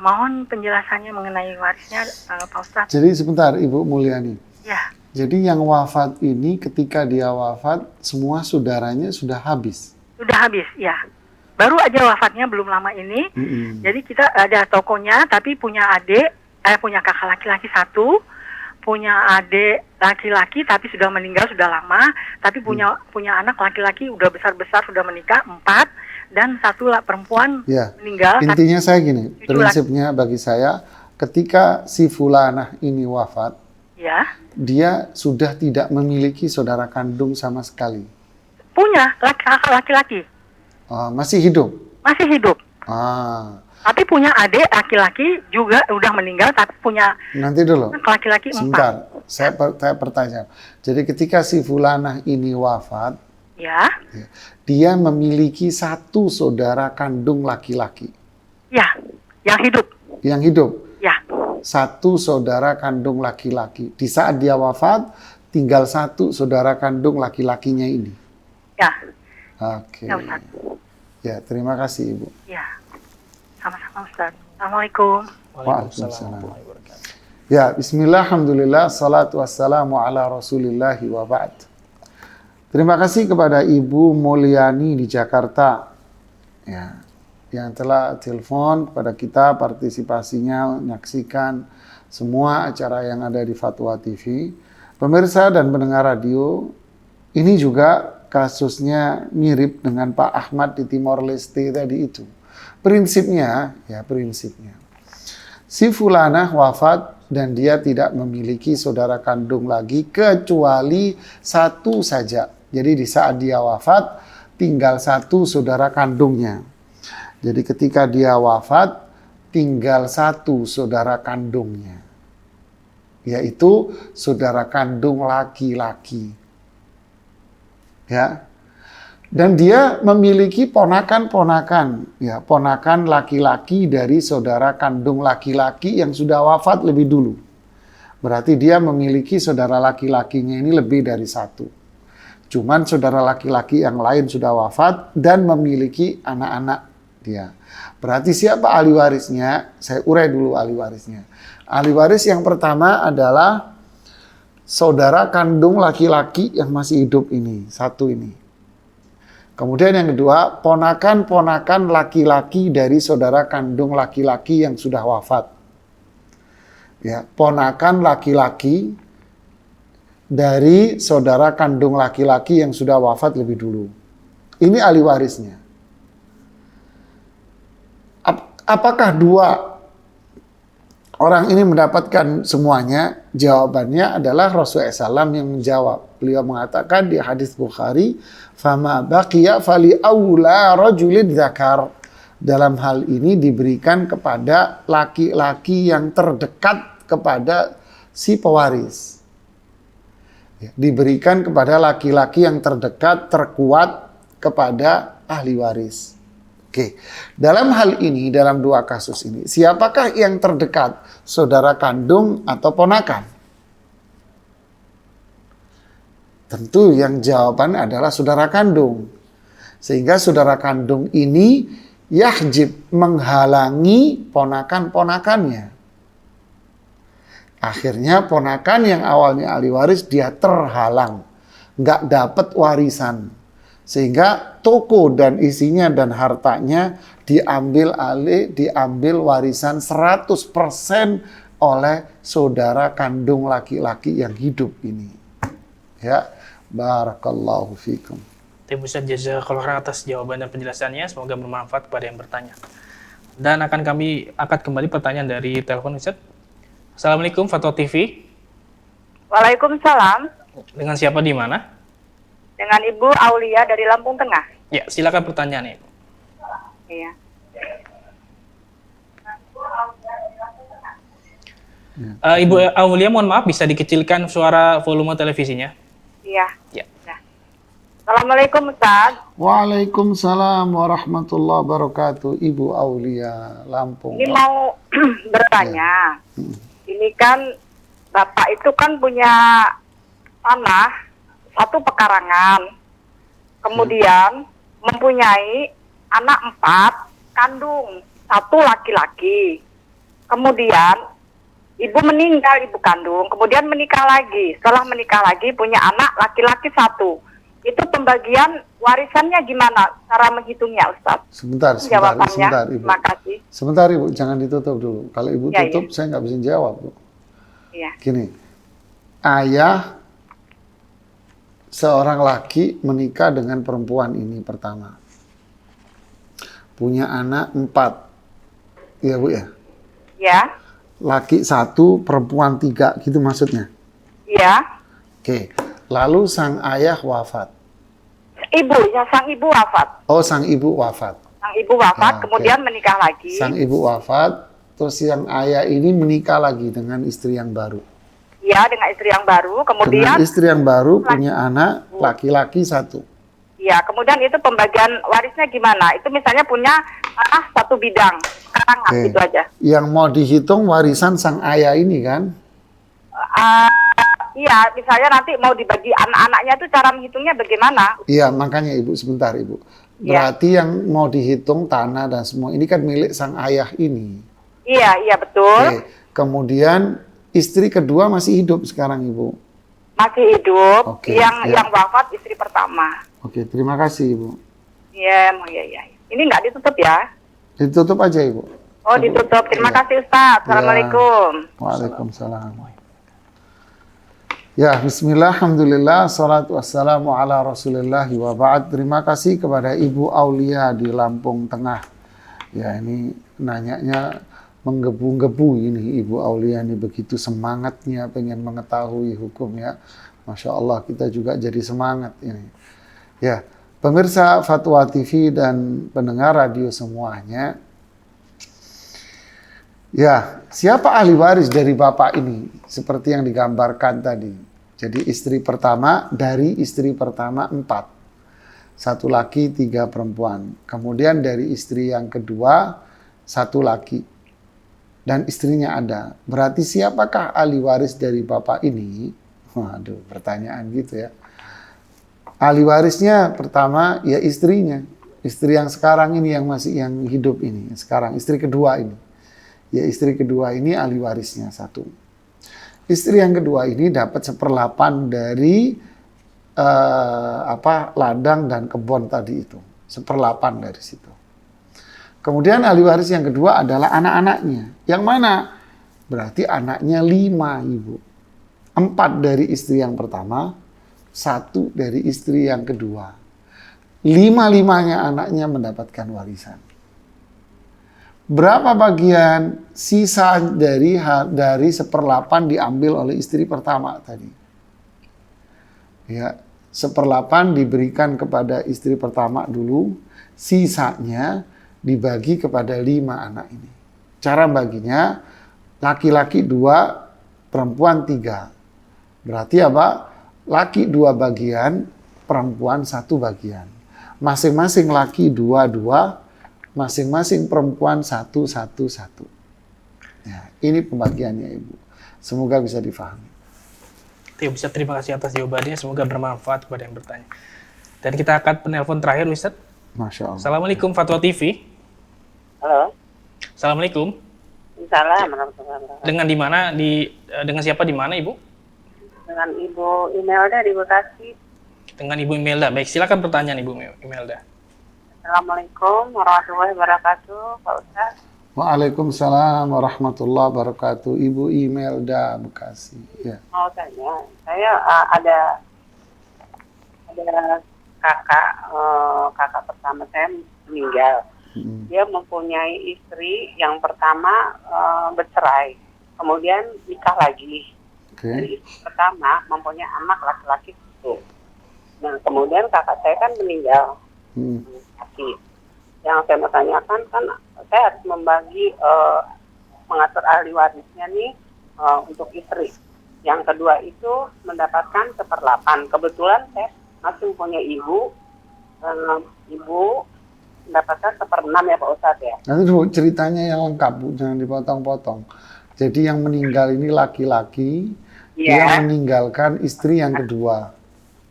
Mohon penjelasannya mengenai warisnya, Pak Ustadz. Jadi sebentar Ibu Mulyani. Ya, Jadi yang wafat ini ketika dia wafat semua saudaranya sudah habis. sudah habis, ya. Baru aja wafatnya belum lama ini. Jadi kita ada tokonya tapi punya adik, punya kakak laki-laki 1, punya adik laki-laki tapi sudah meninggal sudah lama, tapi punya anak laki-laki udah besar-besar sudah menikah 4 dan 1 perempuan Ya. meninggal. Intinya saya gini, Cucu prinsipnya bagi saya ketika si fulanah ini wafat, Ya, dia sudah tidak memiliki saudara kandung sama sekali. punya kakak laki-laki Masih hidup. masih hidup. Tapi punya adik laki-laki juga udah meninggal tapi punya Nanti dulu. laki-laki 4. Sebentar, saya bertanya. Jadi ketika si fulanah ini wafat, Ya, dia memiliki 1 saudara kandung laki-laki ya, yang hidup. yang hidup. Ya, 1 saudara kandung laki-laki. Di saat dia wafat, tinggal 1 saudara kandung laki-lakinya ini. ya, Oke. ya Ustaz. Ya, terima kasih Ibu. Ya, sama-sama Ustaz. Assalamualaikum. Waalaikumsalam. Ya, bismillah, alhamdulillah, salatu wassalamu ala rasulillahi wa ba'd. Terima kasih kepada Ibu Mulyani di Jakarta, ya, yang telah telepon kepada kita, partisipasinya, menyaksikan semua acara yang ada di Fatwa TV. Pemirsa dan pendengar radio, ini juga kasusnya mirip dengan Pak Ahmad di Timor Leste tadi itu. Prinsipnya, si fulanah wafat dan dia tidak memiliki saudara kandung lagi kecuali 1 saja. Jadi di saat dia wafat tinggal 1 saudara kandungnya. Jadi ketika dia wafat tinggal 1 saudara kandungnya, yaitu saudara kandung laki-laki. Ya. Dan dia memiliki ponakan-ponakan, ya, ponakan laki-laki dari saudara kandung laki-laki yang sudah wafat lebih dulu. Berarti dia memiliki saudara laki-lakinya ini lebih dari 1. Cuman saudara laki-laki yang lain sudah wafat dan memiliki anak-anak dia. Berarti siapa ahli warisnya? Saya urai dulu ahli warisnya. Ahli waris yang pertama adalah saudara kandung laki-laki yang masih hidup ini, 1 ini. Kemudian yang kedua, ponakan-ponakan laki-laki dari saudara kandung laki-laki yang sudah wafat. Ya, ponakan laki-laki dari saudara kandung laki-laki yang sudah wafat lebih dulu. Ini ahli warisnya. Apakah 2 orang ini mendapatkan semuanya? Jawabannya adalah Rasulullah SAW yang menjawab. Beliau mengatakan di hadis Bukhari, "Fama baqiya fali aula rajulid dzakar." Dalam hal ini diberikan kepada laki-laki yang terdekat kepada si pewaris. Ya, diberikan kepada laki-laki yang terdekat, terkuat kepada ahli waris. Oke, dalam hal ini, dalam 2 kasus ini, siapakah yang terdekat? Saudara kandung atau ponakan? Tentu yang jawaban adalah saudara kandung. Sehingga saudara kandung ini yahjib, menghalangi ponakan-ponakannya. Akhirnya ponakan yang awalnya ahli waris dia terhalang, nggak dapat warisan, sehingga toko dan isinya dan hartanya diambil warisan 100% oleh saudara kandung laki-laki yang hidup ini. Ya, barakallahu fikum. Terima kasih jazakallahu khairan atas jawaban dan penjelasannya, semoga bermanfaat kepada yang bertanya. Dan kami angkat kembali pertanyaan dari telepon Ustaz. Assalamualaikum Fatwa TV. Waalaikumsalam. Dengan siapa di mana? Dengan Ibu Aulia dari Lampung Tengah. Ya, silakan pertanyaannya. Iya. Ibu Aulia, mohon maaf bisa dikecilkan suara volume televisinya? Iya. Ya. Nah. Assalamualaikum Ustaz. Waalaikumsalam warahmatullahi wabarakatuh. Ibu Aulia, Lampung. Ini mau bertanya. Ini kan Bapak itu kan punya tanah satu pekarangan. Kemudian mempunyai anak 4, kandung 1 laki-laki. Kemudian ibu meninggal, ibu kandung. Kemudian menikah lagi. Setelah menikah lagi punya anak laki-laki 1. Itu pembagian warisannya gimana? Cara menghitungnya, Ustaz? Sebentar, Jawabannya. Ibu. Terima kasih. Sebentar, Ibu, jangan ditutup dulu. Kalau Ibu Ya, tutup, saya nggak bisa jawab, Bu. Iya. Gini, ayah seorang laki menikah dengan perempuan ini pertama. Punya anak 4. Iya, Bu, ya? Ya. Laki 1, perempuan 3, gitu maksudnya? Iya. Oke, lalu sang ayah wafat. Sang ibu wafat. Oh, sang ibu wafat. Sang ibu wafat, Ya, kemudian menikah lagi. Sang ibu wafat, terus yang ayah ini menikah lagi dengan istri yang baru. Ya, dengan istri yang baru. Dengan Kemudian, istri yang baru punya anak laki-laki 1. ya, kemudian itu pembagian warisnya gimana? Itu misalnya punya satu bidang, karangan Oke. gitu aja. Yang mau dihitung warisan sang ayah ini kan? Iya, misalnya nanti mau dibagi anak-anaknya itu cara menghitungnya bagaimana? Iya, makanya Ibu, sebentar Ibu. Iya. Berarti yang mau dihitung tanah dan semua ini kan milik sang ayah ini. Iya, betul. Oke. Kemudian istri kedua masih hidup sekarang Ibu. Masih hidup. Oke, Yang ya. wafat istri pertama. Oke, terima kasih Ibu. Iya. Ini nggak ditutup ya? Ditutup aja Ibu. Oh, ditutup. Terima Iya. kasih Ustaz. Assalamualaikum. Waalaikumsalam. Ya, bismillah, alhamdulillah, salatu wassalamu ala rasulillah wa ba'd. Terima kasih kepada Ibu Aulia di Lampung Tengah. Ya, ini nanyanya menggebu-gebu ini Ibu Aulia ini, begitu semangatnya pengen mengetahui hukumnya. Masya Allah, kita juga jadi semangat ini. Ya, pemirsa Fatwa TV dan pendengar radio semuanya. Ya, siapa ahli waris dari bapak ini? Seperti yang digambarkan tadi. Jadi istri pertama, dari istri pertama 4. 1 laki, 3 perempuan. Kemudian dari istri yang kedua, 1 laki. Dan istrinya ada. Berarti siapakah ahli waris dari bapak ini? Waduh, pertanyaan gitu ya. Ahli warisnya pertama ya istrinya. Istri yang sekarang ini, yang hidup ini. Sekarang, istri kedua ini. Ya, istri kedua ini ahli warisnya 1. Istri yang kedua ini dapat 1/8 dari ladang dan kebun tadi itu. 1/8 dari situ. Kemudian ahli waris yang kedua adalah anak-anaknya. Yang mana? Berarti anaknya 5, Ibu. 4 dari istri yang pertama, 1 dari istri yang kedua. 5-5-nya anaknya mendapatkan warisan. Berapa bagian sisa dari 1/8 diambil oleh istri pertama tadi? Ya, 1/8 diberikan kepada istri pertama dulu, sisanya dibagi kepada 5 anak ini. Cara baginya, laki-laki 2, perempuan 3. Berarti apa? Laki 2 bagian, perempuan 1 bagian. Masing-masing laki 2, masing-masing perempuan 1. Ya, ini pembagiannya Ibu. Semoga bisa difahami. Bisa, terima kasih atas jawabannya. Semoga bermanfaat kepada yang bertanya. Dan kita akan penelpon terakhir, Ustaz. Masya Allah. Assalamualaikum Fatwa TV. Halo. Assalamualaikum. Salam warahmatullahi wabarakatuh. Dengan di mana? Dengan siapa di mana, Ibu? Dengan Ibu Imelda di Bekasi. Dengan Ibu Imelda. Baik, silakan pertanyaan Ibu Imelda. Assalamualaikum warahmatullahi wabarakatuh, Pak Ustaz. Waalaikumsalam warahmatullahi wabarakatuh. Ibu Imelda, Bekasi. Ya. Mau tanya, saya ada kakak pertama saya meninggal. Dia mempunyai istri yang pertama bercerai, kemudian nikah lagi. Jadi istri pertama mempunyai anak laki-laki itu. Nah, kemudian kakak saya kan meninggal. Yang saya mau tanyakan kan, saya harus membagi mengatur ahli warisnya nih untuk istri. Yang kedua itu mendapatkan 1/8. Kebetulan saya masih punya ibu, ibu mendapatkan 1/6 ya Pak Ustadz ya. Nanti Bu, ceritanya yang lengkap Bu, jangan dipotong-potong. Jadi yang meninggal ini laki-laki, dia meninggalkan istri yang kedua.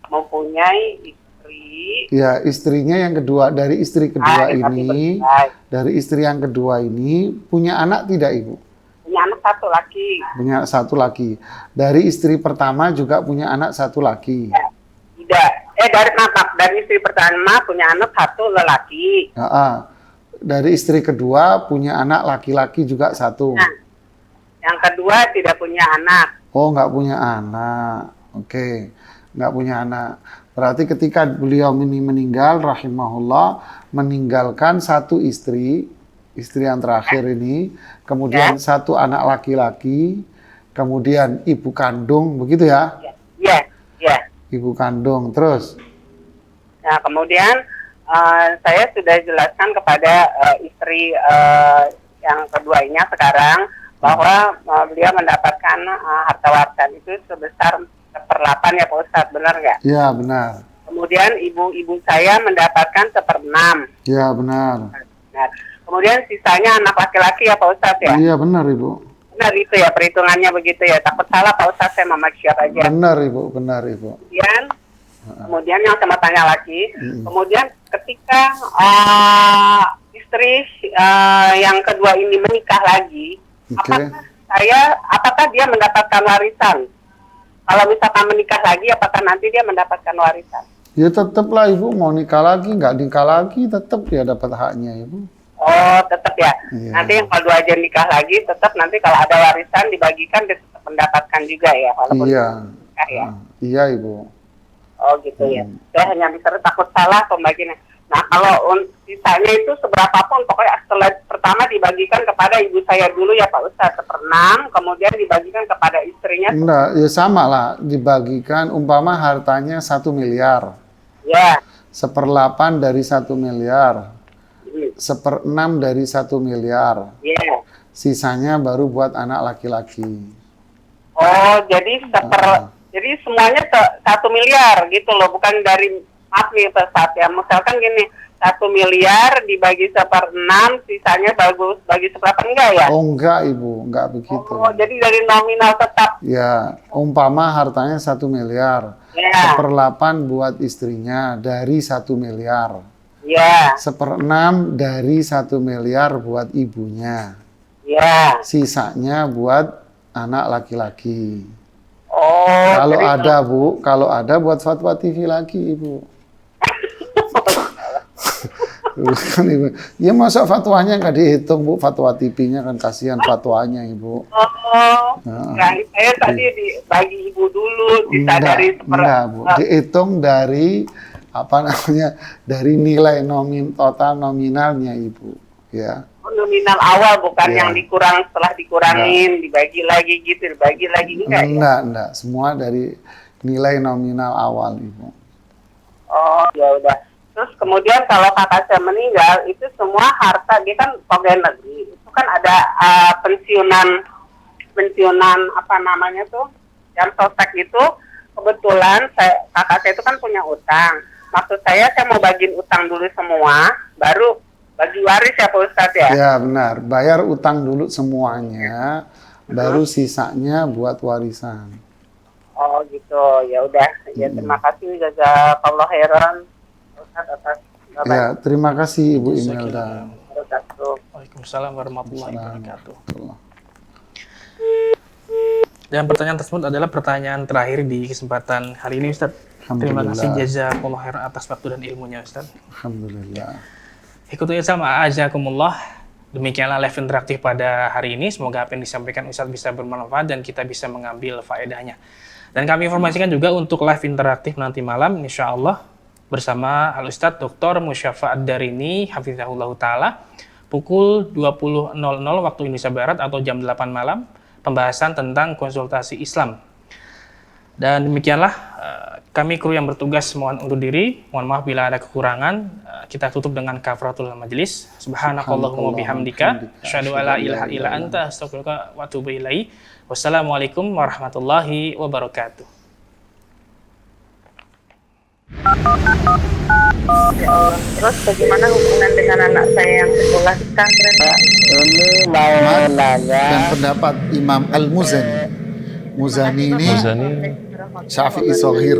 Mempunyai istri. Ya, istrinya yang kedua, dari istri kedua ini, dari istri yang kedua ini punya anak tidak Ibu? Punya anak 1 laki. Punya 1 laki. Dari istri pertama juga punya anak 1 laki. Ya, tidak. Dari istri pertama punya anak 1 lelaki. Dari istri kedua punya anak laki-laki juga 1. Nah, yang kedua tidak punya anak. Oh, nggak punya anak. Oke, nggak punya anak. Berarti ketika beliau ini meninggal, rahimahullah, meninggalkan 1 istri yang terakhir ini, kemudian 1 anak laki-laki, kemudian ibu kandung, begitu ya? Iya. Ibu kandung, terus? Nah, kemudian saya sudah jelaskan kepada istri yang keduanya sekarang, bahwa beliau mendapatkan harta warisan itu sebesar 1/8 ya Pak Ustadz, benar nggak? Iya, benar. Kemudian ibu saya mendapatkan 1/6. Iya, benar. Nah, kemudian sisanya anak laki-laki ya Pak Ustadz ya? Iya, benar Ibu. Benar itu ya, perhitungannya begitu ya. Takut salah Pak Ustadz, saya memakai siapa aja. Benar Ibu, benar Ibu. Kemudian yang sama tanya lagi, kemudian ketika istri yang kedua ini menikah lagi, apakah dia mendapatkan warisan? Kalau misalkan menikah lagi, apakah nanti dia mendapatkan warisan? Ya tetaplah Ibu, mau nikah lagi, nggak nikah lagi, tetap dia dapat haknya Ibu. Oh, tetap ya. Iya. Nanti yang kedua aja nikah lagi, tetap nanti kalau ada warisan dibagikan, dia tetap mendapatkan juga ya, walaupun nikah ya. Iya Ibu. Oh gitu ya. Saya hanya bisa takut salah pembagiannya. Nah, kalau sisanya itu seberapapun, pokoknya setelah pertama dibagikan kepada ibu saya dulu ya Pak Ustadz, 1/6, kemudian dibagikan kepada istrinya. Enggak, ya sama lah, dibagikan umpama hartanya 1 miliar. Ya. 1/8 dari 1 miliar. 1/6 dari 1 miliar. Ya. Sisanya baru buat anak laki-laki. Oh, jadi jadi semuanya 1 miliar gitu loh, bukan dari maaf nih Pak Ustadz ya. Misalkan gini, 1 miliar dibagi 1/6, sisanya bagus bagi 1/8 enggak ya? Oh enggak Ibu, enggak begitu. Oh, jadi dari nominal tetap. Ya, umpama hartanya 1 miliar. Ya. 1/8 buat istrinya dari 1 miliar. Ya. 1/6 dari 1 miliar buat ibunya. Ya. Sisanya buat anak laki-laki. Oh. Kalau ada Bu, kalau ada buat fatwa TV lagi Ibu. Kan Ibu. Ya masa fatwanya nggak dihitung Bu, fatwa TV-nya kan kasihan fatwanya Ibu. Oh. Nah, saya tadi dibagi ibu dulu, sisa dari enggak Bu, dihitung dari apa namanya, dari nilai total nominalnya Ibu, ya. Nominal awal bukan yang dikurang setelah dikurangin, dibagi lagi gitu, dibagi lagi enggak. Semua dari nilai nominal awal Ibu. Oh, ya udah. Terus kemudian kalau kakak saya meninggal, itu semua harta dia kan pegawai negeri, itu kan ada pensiunan apa namanya tuh, yang sostek itu. Kebetulan kakak saya itu kan punya utang. Maksud saya mau bagiin utang dulu semua, baru bagi waris ya Pak Ustadz ya? Ya benar, bayar utang dulu semuanya, baru sisanya buat warisan. Oh gitu, ya udah. Ya terima kasih jazakallah khairan Ustadz atas. Ya terima kasih Ibu Imelda. Waalaikumsalam warahmatullahi wabarakatuh. Dan pertanyaan tersebut adalah pertanyaan terakhir di kesempatan hari ini Ustadz. Terima kasih jazakallah khairan atas waktu dan ilmunya Ustadz. Alhamdulillah. Ikuti sama ajakumullah. Demikianlah live interaktif pada hari ini. Semoga apa yang disampaikan Ustadz bisa bermanfaat dan kita bisa mengambil faedahnya. Dan kami informasikan juga untuk live interaktif nanti malam insya Allah bersama Al-Ustadz Dr. Musyafa Ad-Darini Hafizahullah Ta'ala pukul 20.00 waktu Indonesia Barat atau jam 8 malam, pembahasan tentang konsultasi Islam. Dan demikianlah kami kru yang bertugas mohon undur diri. Mohon maaf bila ada kekurangan. Kita tutup dengan kafaratul majelis. Subhanakallahumma bihamdika asyhadu alla ilaha illa anta astaghfiruka wa atubu ilaik. Wassalamualaikum warahmatullahi wabarakatuh. Ya Allah. Terus bagaimana hubungan dengan anak saya yang sekolah di pesantren, Pak? Ini mau nanya. Dan pendapat Imam Al-Muzani. Muzani ini Syafi'i Sohir.